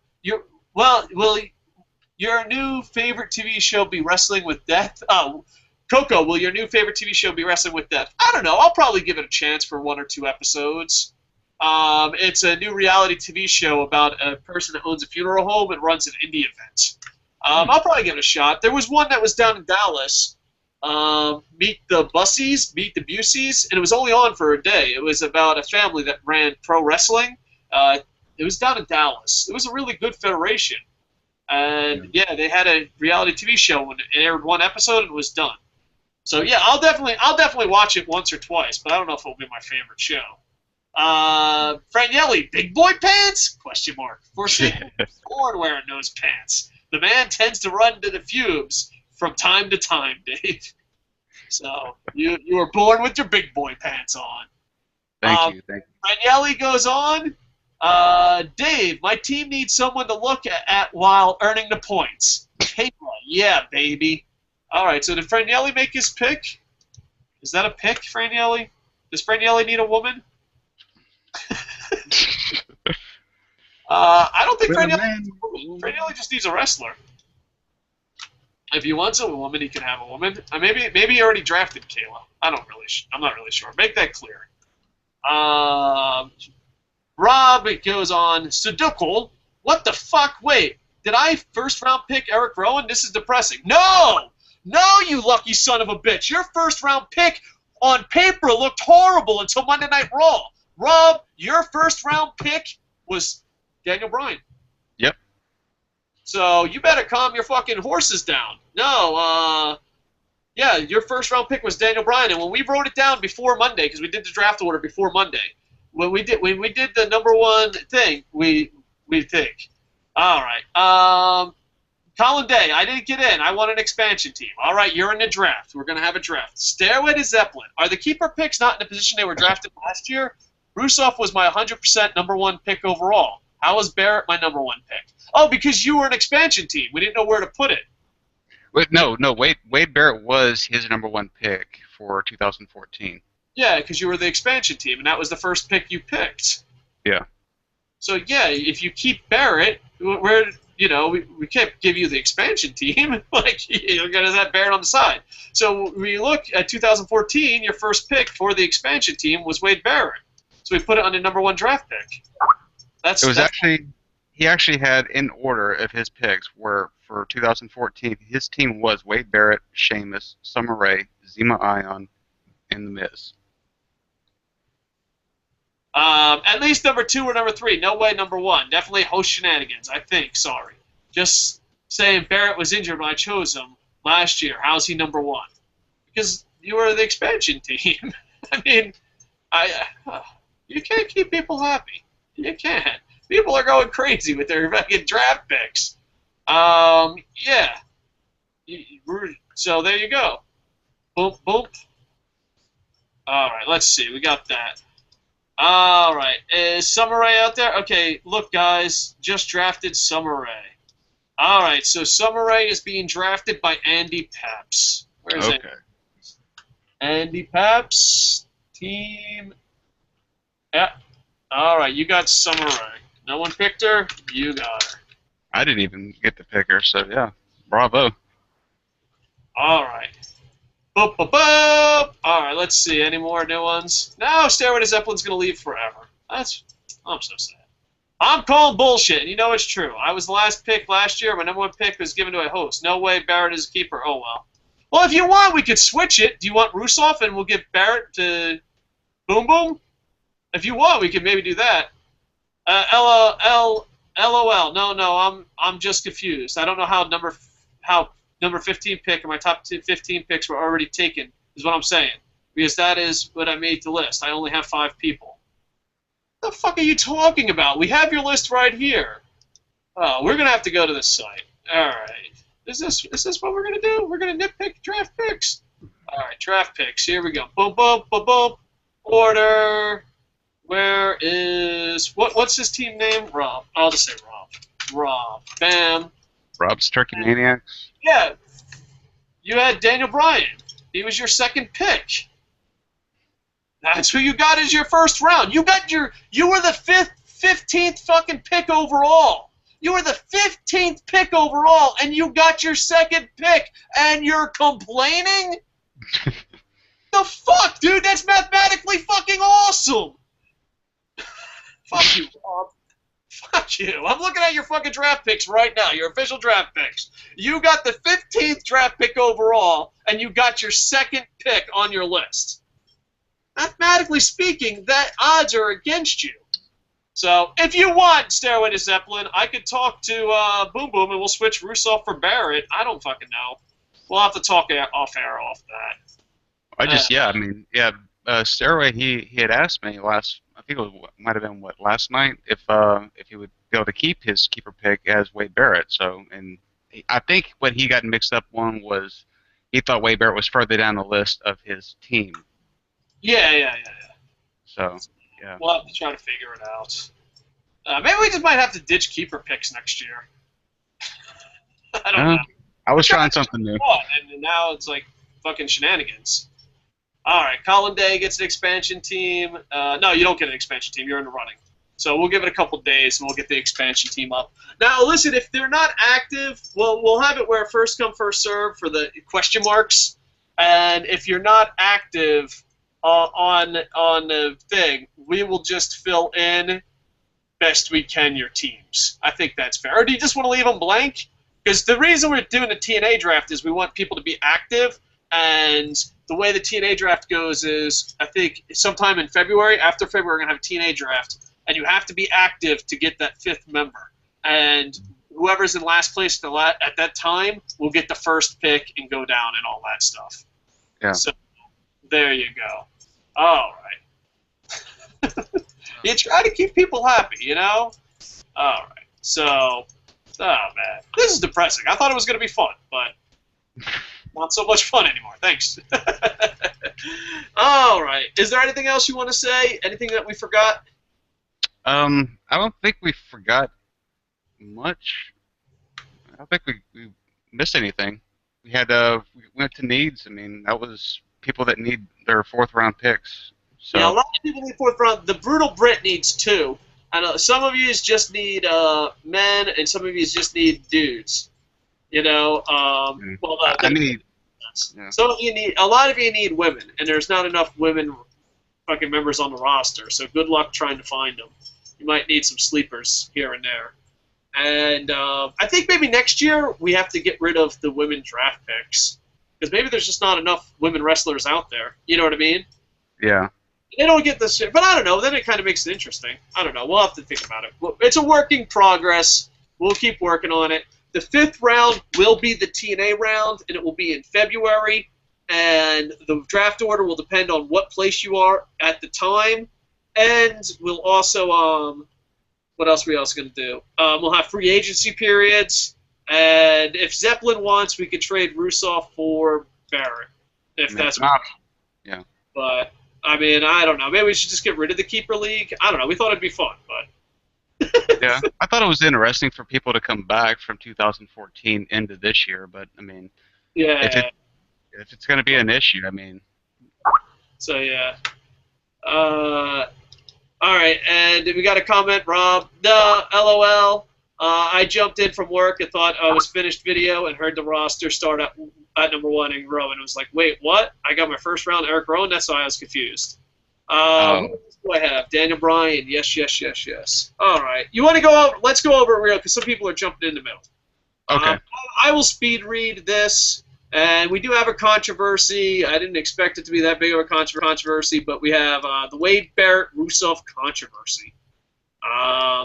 new favorite TV show be Wrestling with Death? Oh, Coco, will your new favorite TV show be Wrestling with Death? I don't know. I'll probably give it a chance for 1 or 2 episodes. It's a new reality TV show about a person that owns a funeral home and runs an indie event. I'll probably give it a shot. There was one that was down in Dallas, Meet the Buseys, and it was only on for a day. It was about a family that ran pro wrestling. It was down in Dallas. It was a really good federation. And yeah, they had a reality TV show and it aired 1 episode and it was done. So yeah, I'll definitely watch it once or twice, but I don't know if it'll be my favorite show. Franielli, big boy pants? Question mark. For born wearing those pants. The man tends to run to the fumes from time to time, Dave. So you were born with your big boy pants on. Thank you. Franielli goes on. Dave, my team needs someone to look at while earning the points. Kayla, yeah, baby. All right, so did Franielli make his pick? Is that a pick, Franielli? Does Franielli need a woman? I don't think Franielli just needs a wrestler. If he wants a woman, he can have a woman. Maybe he already drafted Kayla. I'm not really sure. Make that clear. Rob, it goes on. Sudoku, what the fuck? Wait, did I first round pick Eric Rowan? This is depressing. No, you lucky son of a bitch. Your first round pick on paper looked horrible until Monday Night Raw. Rob, your first round pick was Daniel Bryan. Yep. So you better calm your fucking horses down. No, yeah, your first round pick was Daniel Bryan, and when we wrote it down before Monday, because we did the draft order before Monday, when we did the number one thing, we think. All right. Colin Day, I didn't get in. I want an expansion team. All right, you're in the draft. We're going to have a draft. Stairway to Zeppelin. Are the keeper picks not in the position they were drafted last year? Rusev was my 100% number one pick overall. How was Barrett my number one pick? Oh, because you were an expansion team. We didn't know where to put it. Wait, no. Wade Barrett was his number one pick for 2014. Yeah, because you were the expansion team, and that was the first pick you picked. Yeah. So, yeah, if you keep Barrett, we can't give you the expansion team. Like, you're going to have Barrett on the side. So, when you look at 2014, your first pick for the expansion team was Wade Barrett. So, we put it on the number one draft pick. He actually had in order of his picks where for 2014 his team was Wade Barrett, Sheamus, Summer Rae, Zema Ion, and The Miz. At least number 2 or number 3. No way number 1. Definitely host shenanigans, I think. Sorry. Just saying Barrett was injured when I chose him last year. How's he number 1? Because you were the expansion team. I mean, you can't keep people happy. You can't. People are going crazy with their fucking draft picks. Yeah. So there you go. Boom, boom. All right, let's see. We got that. All right. Is Summer Rae out there? Okay, look, guys. Just drafted Summer Rae. All right, so Summer Rae is being drafted by Andy Paps. Where is it? Andy Paps. Team. Yeah. All right, you got Summer Rae. No one picked her. You got her. I didn't even get to pick her, so yeah. Bravo. All right. Boop, boop, boop. All right, let's see. Any more new ones? No, Stairway to Zeppelin's going to leave forever. I'm so sad. I'm calling bullshit, and you know it's true. I was the last pick last year. My number one pick was given to a host. No way Barrett is a keeper. Oh, well. Well, if you want, we could switch it. Do you want Rusev, and we'll give Barrett to Boom Boom? If you want, we could maybe do that. LOL. No, I'm just confused. I don't know how number 15 pick and my top 15 picks were already taken, is what I'm saying. Because that is what I made the list. I only have 5 people. What the fuck are you talking about? We have your list right here. Oh, we're going to have to go to this site. All right. Is this what we're going to do? We're going to nitpick draft picks. All right, draft picks. Here we go. Boom, boom, boom, boom. Order. Where is... What's his team name? Rob. I'll just say Rob. Rob. Bam. Rob's Turkey Maniacs? Yeah. You had Daniel Bryan. He was your second pick. That's who you got as your first round. You were the 15th fucking pick overall. You were the 15th pick overall, and you got your second pick, and you're complaining? The fuck, dude? That's mathematically fucking awesome. Fuck you, Rob. Fuck you. I'm looking at your fucking draft picks right now, your official draft picks. You got the 15th draft pick overall, and you got your second pick on your list. Mathematically speaking, that odds are against you. So, if you want Stairway to Zeppelin, I could talk to Boom Boom, and we'll switch Rusev for Barrett. I don't fucking know. We'll have to talk off air off that. Stairway, he had asked me think it might have been last night if he would be able to keep his keeper pick as Wade Barrett. So, and I think what he got mixed up on was he thought Wade Barrett was further down the list of his team. Yeah. So, yeah. We'll have to try to figure it out. Maybe we just might have to ditch keeper picks next year. I don't know. I was trying something new. And now it's like fucking shenanigans. All right, Colin Day gets an expansion team. No, you don't get an expansion team. You're in the running. So we'll give it a couple days, and we'll get the expansion team up. Now, listen, if they're not active, we'll have it where first come, first serve for the question marks. And if you're not active on the thing, we will just fill in best we can your teams. I think that's fair. Or do you just want to leave them blank? Because the reason we're doing a TNA draft is we want people to be active, and the way the TNA draft goes is, I think sometime in February, after February, we're going to have a TNA draft, and you have to be active to get that fifth member. And whoever's in last place at that time will get the first pick and go down and all that stuff. Yeah. So there you go. All right. You try to keep people happy, you know? All right. So, oh, man. This is depressing. I thought it was going to be fun, but not so much fun anymore. Thanks. All right. Is there anything else you want to say? Anything that we forgot? I don't think we forgot much. I don't think we missed anything. We went to needs. I mean, that was people that need their fourth-round picks. So. Yeah, a lot of people need fourth round. The Brutal Brit needs two. I know some of you just need men, and some of you just need dudes. You know, I need. Yeah. Some of you need. A lot of you need women, and there's not enough women fucking members on the roster. So good luck trying to find them. You might need some sleepers here and there. And I think maybe next year we have to get rid of the women draft picks because maybe there's just not enough women wrestlers out there. You know what I mean? Yeah. They don't get this, but I don't know. Then it kind of makes it interesting. I don't know. We'll have to think about it. It's a work in progress. We'll keep working on it. The fifth round will be the TNA round, and it will be in February. And the draft order will depend on what place you are at the time. And we'll also, what else are we also going to do? We'll have free agency periods. And if Zeppelin wants, we could trade Rusev for Barrett. If that's not. Yeah. But. I mean, I don't know. Maybe we should just get rid of the Keeper League. I don't know. We thought it'd be fun, but... Yeah, I thought it was interesting for people to come back from 2014 into this year, but, I mean... Yeah. If it's going to be an issue, I mean... So, yeah. All right, and we got a comment, Rob. No, LOL. I jumped in from work and thought I was finished video and heard the roster start at number one and Rowan. It was like, wait, what? I got my first round Eric Rowan? That's why I was confused. Who do I have? Daniel Bryan. Yes. All right. You want to go over? Let's go over it real because some people are jumping in the middle. Okay. I will speed read this, and we do have a controversy. I didn't expect it to be that big of a controversy, but we have the Wade Barrett Rusev controversy.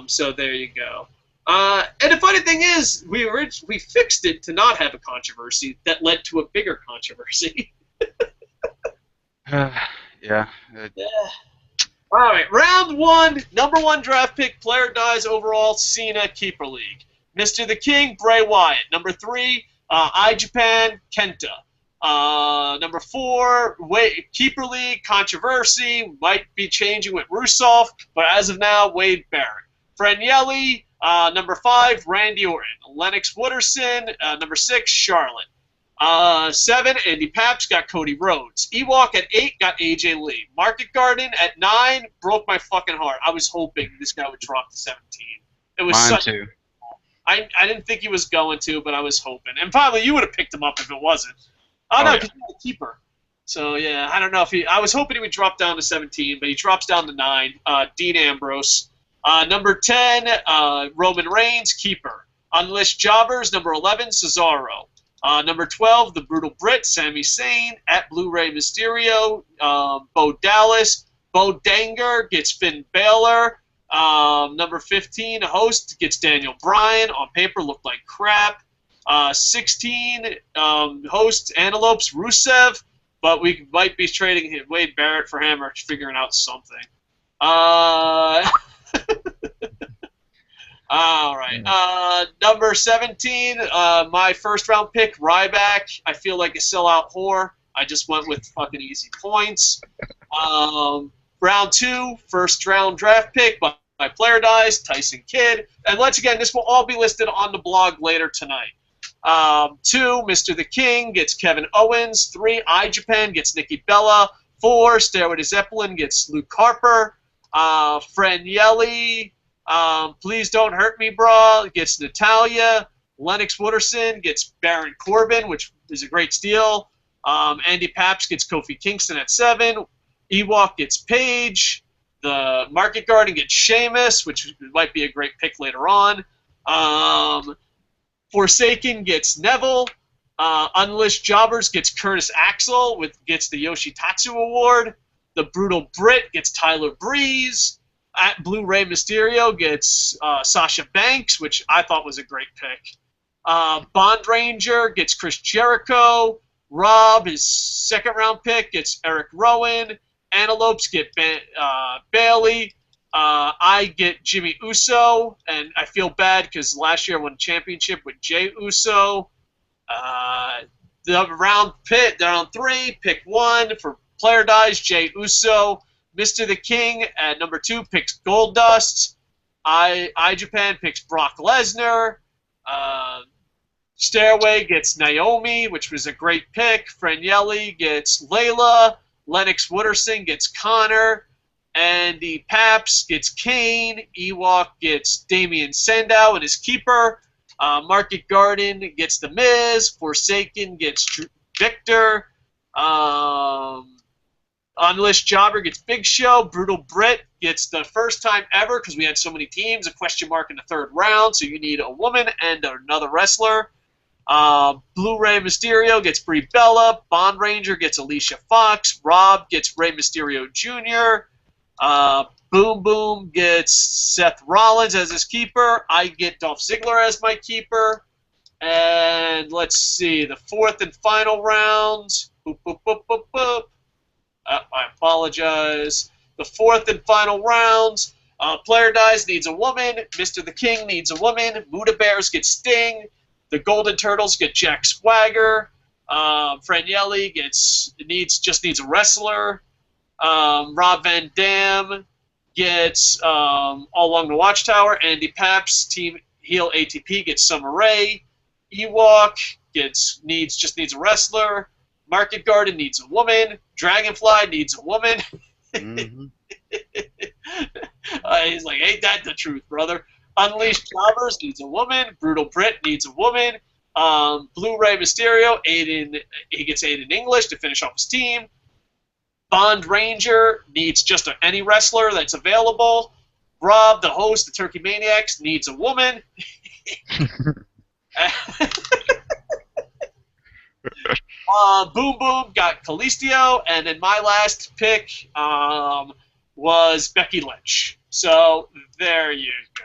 So there you go. And the funny thing is, we fixed it to not have a controversy that led to a bigger controversy. Yeah. All right, round one, number one draft pick, player dies overall, Cena, Keeper League. Mr. the King, Bray Wyatt. Number 3, iJapan, Kenta. Number 4, Keeper League, controversy, might be changing with Rusev, but as of now, Wade Barrett. Franielli, number 5, Randy Orton. Lennox Wooderson, number 6, Charlotte. 7, Andy Paps got Cody Rhodes. Ewok at 8 got AJ Lee. Market Garden at 9 broke my fucking heart. I was hoping this guy would drop to 17. It was Mine too. I didn't think he was going to, but I was hoping. And probably you would have picked him up if it wasn't. Oh no, because he's a keeper. So yeah, I don't know if I was hoping he would drop down to 17, but he drops down to 9. Dean Ambrose. Number 10, Roman Reigns, keeper. Unleashed Jobbers, number 11, Cesaro. Number 12, the Brutal Brit, Sami Zayn. At Blu-ray Mysterio, Bo Dallas. Bo Danger gets Finn Balor. Number 15, host, gets Daniel Bryan. On paper, looked like crap. 16, host, Antelopes, Rusev. But we might be trading Wade Barrett for him or figuring out something. Uh, all right. Yeah. Number 17, my first round pick, Ryback. I feel like a sellout whore. I just went with fucking easy points. Round two, first round draft pick, my player dies, Tyson Kidd. And once again, this will all be listed on the blog later tonight. Two, Mr. the King gets Kevin Owens. Three, iJapan gets Nikki Bella. Four, Stairway to Zeppelin gets Luke Harper. Fran Yelly, Please Don't Hurt Me, Bra gets Natalia. Lennox Wooderson gets Baron Corbin, which is a great steal. Andy Paps gets Kofi Kingston at 7. Ewok gets Paige. The Market Garden gets Sheamus, which might be a great pick later on. Forsaken gets Neville. Unleashed Jobbers gets Curtis Axel, gets the Yoshitatsu Award. The Brutal Brit gets Tyler Breeze. At Blu-ray Mysterio gets Sasha Banks, which I thought was a great pick. Bond Ranger gets Chris Jericho. Rob, his second round pick, gets Eric Rowan. Antelopes get Bailey. I get Jimmy Uso, and I feel bad because last year I won a championship with Jay Uso. The round three, pick one for player dies, Jay Uso. Mr. the King at number 2 picks Goldust. iJapan picks Brock Lesnar. Stairway gets Naomi, which was a great pick. Franielli gets Layla. Lennox Wooderson gets Connor. Andy Paps gets Kane. Ewok gets Damian Sandow and his keeper. Market Garden gets The Miz. Forsaken gets Victor. Unleashed Jobber gets Big Show. Brutal Brit gets the first time ever, because we had so many teams, a question mark in the third round, so you need a woman and another wrestler. Blu-ray Mysterio gets Brie Bella. Bond Ranger gets Alicia Fox. Rob gets Rey Mysterio Jr. Boom Boom gets Seth Rollins as his keeper. I get Dolph Ziggler as my keeper. And let's see, the fourth and final round. Boop, boop, boop, boop, boop. I apologize. The fourth and final round. Player dies, needs a woman. Mr. the King needs a woman. Muda Bears get Sting. The Golden Turtles get Jack Swagger. Franielli just needs a wrestler. Rob Van Dam gets All Along the Watchtower. Andy Paps, Team Heel ATP gets Summer Rae. Ewok just needs a wrestler. Market Garden needs a woman. Dragonfly needs a woman. Mm-hmm. He's like, ain't that the truth, brother? Unleashed Jobbers needs a woman. Brutal Brit needs a woman. Blu-ray Mysterio, he gets Aiden English to finish off his team. Bond Ranger needs just any wrestler that's available. Rob, the host, the Turkey Maniacs, needs a woman. Boom Boom got Calistio, and then my last pick was Becky Lynch. So there you go.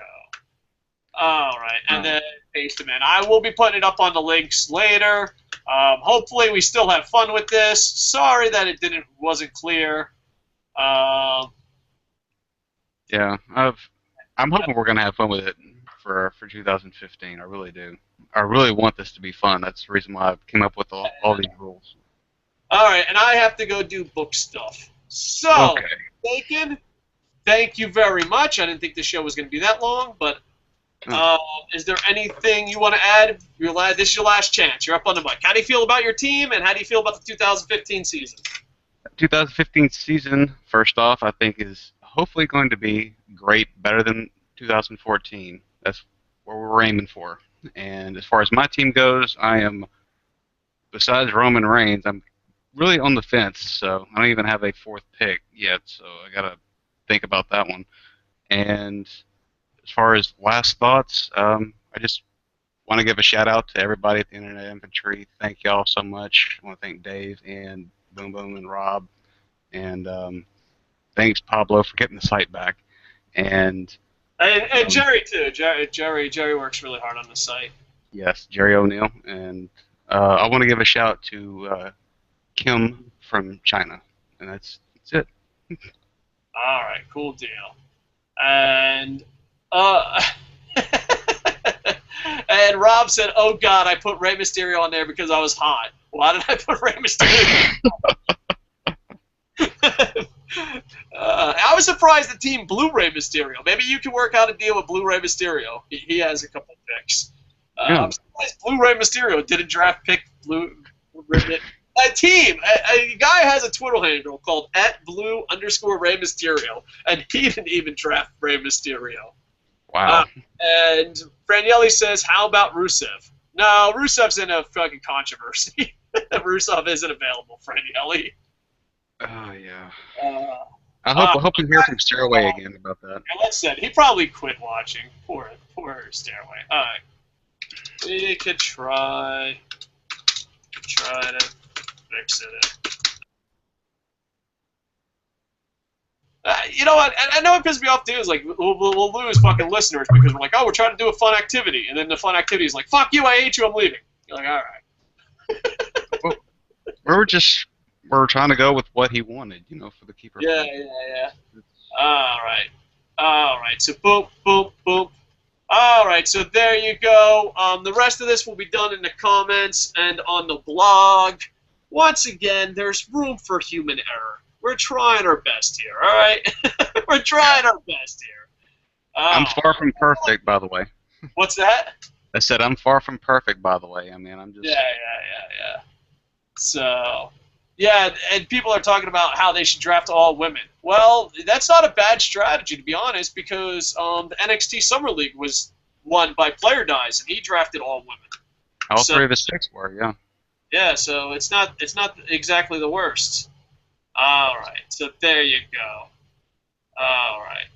All right, and then paste them in. I will be putting it up on the links later. Hopefully, we still have fun with this. Sorry that it wasn't clear. Yeah, I'm hoping we're gonna have fun with it for 2015. I really do. I really want this to be fun. That's the reason why I came up with all these rules. All right, and I have to go do book stuff. So, Okay. Bacon, thank you very much. I didn't think the show was going to be that long, but is there anything you want to add? This is your last chance. You're up on the mic. How do you feel about your team, and how do you feel about the 2015 season? 2015 season, first off, I think is hopefully going to be great, better than 2014. That's what we're aiming for. And as far as my team goes, I am, besides Roman Reigns, I'm really on the fence, so I don't even have a fourth pick yet, so I gotta think about that one. And as far as last thoughts, I just want to give a shout out to everybody at the Internet Infantry. Thank y'all so much. I want to thank Dave and Boom Boom and Rob, and thanks Pablo for getting the site back. And Jerry too. Jerry works really hard on the site. yes, Jerry O'Neill, and I want to give a shout out to Kim from China, and that's it. All right, cool deal. And uh, and Rob said, "Oh God, I put Rey Mysterio on there because I was hot. Why did I put Rey Mysterio?" I was surprised the team Blu-ray Mysterio. Maybe you can work out a deal with Blu-ray Mysterio. He has a couple picks. Yeah. I'm surprised Blu-ray Mysterio didn't draft pick Blue. A team, a guy has a Twitter handle called @blue_Rey Mysterio, and he didn't even draft Rey Mysterio. Wow. And Franielli says, "How about Rusev?" No, Rusev's in a fucking controversy. Rusev isn't available, Franielli. Oh yeah. Uh, I hope we hear from Stairway again about that. Like I said, he probably quit watching. Poor Stairway. Alright. We could try to fix it. You know what? I know it pisses me off too. Is like we'll lose fucking listeners because we're like, oh, we're trying to do a fun activity, and then the fun activity is like, fuck you, I hate you, I'm leaving. You're like, all right. Well, we're trying to go with what he wanted, for the keeper. Yeah. All right. So boom, boom, boom. All right. So there you go. The rest of this will be done in the comments and on the blog. Once again, there's room for human error. We're trying our best here. All right. We're trying our best here. I'm far from perfect, by the way. What's that? I said I'm far from perfect, by the way. I mean, I'm just. Yeah. So, yeah, and people are talking about how they should draft all women. Well, that's not a bad strategy, to be honest, because the NXT Summer League was won by Player Dies, and he drafted all women. All three of his picks were, yeah. Yeah, so it's not exactly the worst. All right, so there you go. All right.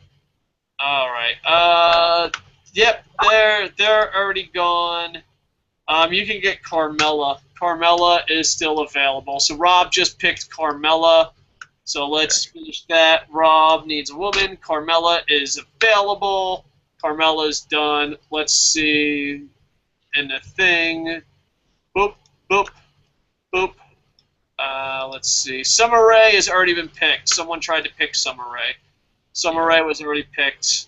Yep, they're already gone. You can get Carmella. Carmella is still available. So Rob just picked Carmella. So let's finish that. Rob needs a woman. Carmella is available. Carmella's done. Let's see. And the thing. Boop, boop, boop. Let's see. Summer Rae has already been picked. Someone tried to pick Summer Rae. Summer Rae was already picked.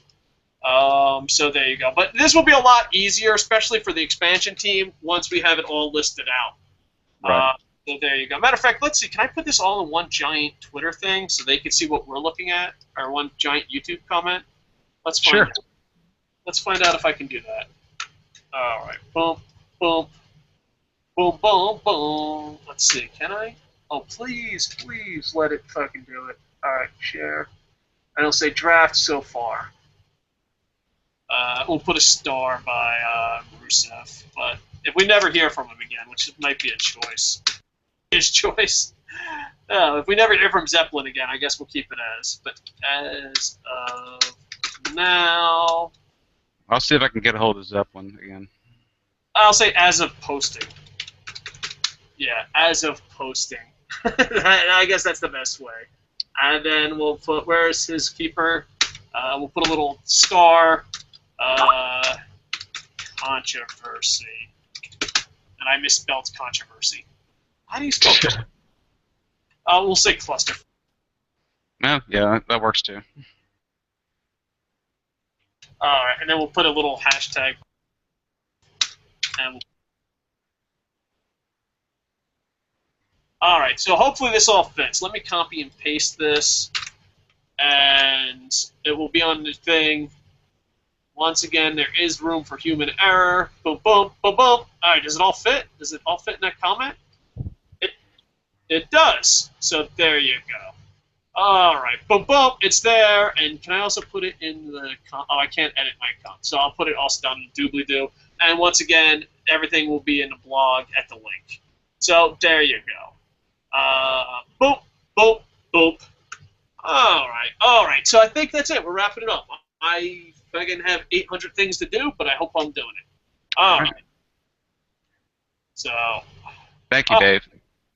So there you go. But this will be a lot easier, especially for the expansion team, once we have it all listed out. Right. So there you go. Matter of fact, let's see. Can I put this all in one giant Twitter thing so they can see what we're looking at, or one giant YouTube comment? Let's find out. Let's find out if I can do that. All right. Boom, boom, boom, boom, boom. Let's see. Can I? Oh, please let it fucking do it. All right. Share. And it'll say draft so far. We'll put a star by Rusev, but if we never hear from him again, which might be a choice, his choice. If we never hear from Zeppelin again, I guess we'll keep it as. But as of now, I'll see if I can get a hold of Zeppelin again. I'll say as of posting. Yeah, as of posting. I guess that's the best way. And then we'll put, where's his keeper? We'll put a little star. Controversy. And I misspelled controversy. How do you spell it? We'll say cluster. No, yeah, that works too. Alright, and then we'll put a little hashtag. And alright, so hopefully this all fits. Let me copy and paste this. And it will be on the thing. Once again, there is room for human error. Boom, boom, boom, boom. Alright, does it all fit? Does it all fit in that comment? It does. So there you go. Alright, boom, boom. It's there. And can I also put it in the... Oh, I can't edit my account. So I'll put it also down in the doobly-doo. And once again, everything will be in the blog at the link. So there you go. Boop, boop, boop. Alright. So I think that's it. We're wrapping it up. I fucking have 800 things to do, but I hope I'm doing it. Alright. So. Thank you, Dave.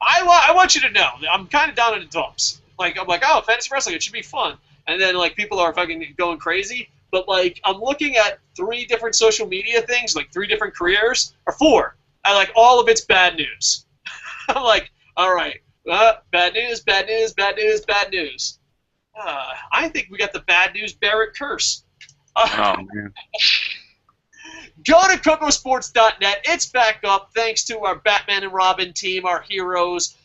I want you to know, I'm kind of down in the dumps. Like, I'm like, oh, fantasy wrestling, it should be fun. And then, like, people are fucking going crazy. But, like, I'm looking at 3 different social media things, like 3 different careers, or 4. And, like, all of it's bad news. I'm like, all right, bad news, bad news, bad news, bad news. I think we got the bad news Barrett curse. Oh man. Go to Kocosports.net. It's back up thanks to our Batman and Robin team, our heroes.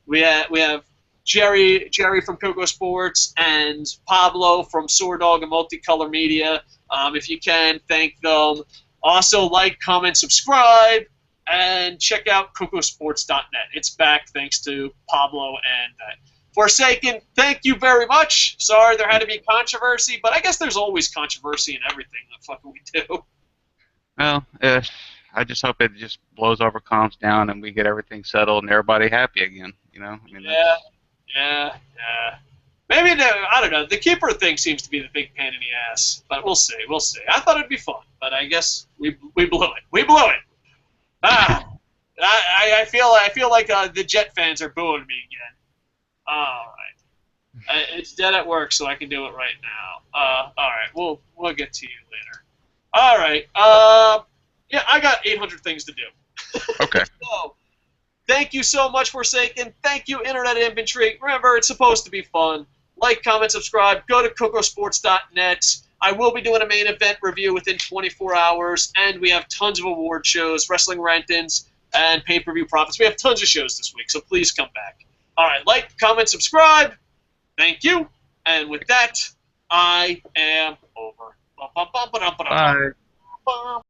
We have Jerry from Coco Sports and Pablo from Sword Dog and Multicolor Media. If you can, thank them. Also, like, comment, subscribe, and check out Kocosports.net. It's back thanks to Pablo and Forsaken. Thank you very much. Sorry there had to be controversy, but I guess there's always controversy in everything that fucking we do. Well, I just hope it just blows over, calms down, and we get everything settled and everybody happy again. I mean, Yeah, that's yeah. Maybe I don't know. The keeper thing seems to be the big pain in the ass, but we'll see. We'll see. I thought it'd be fun, but I guess we blew it. We blew it. Ah, I feel like the Jet fans are booing me again. All right, it's dead at work, so I can do it right now. All right, we'll get to you later. All right. Yeah, I got 800 things to do. okay. So, thank you so much, Forsaken. Thank you, Internet Infantry. Remember, it's supposed to be fun. Like, comment, subscribe. Go to Kocosports.net. I will be doing a main event review within 24 hours, and we have tons of award shows, wrestling rant-ins, and pay-per-view profits. We have tons of shows this week, so please come back. All right, like, comment, subscribe. Thank you. And with that, I am over. Bye.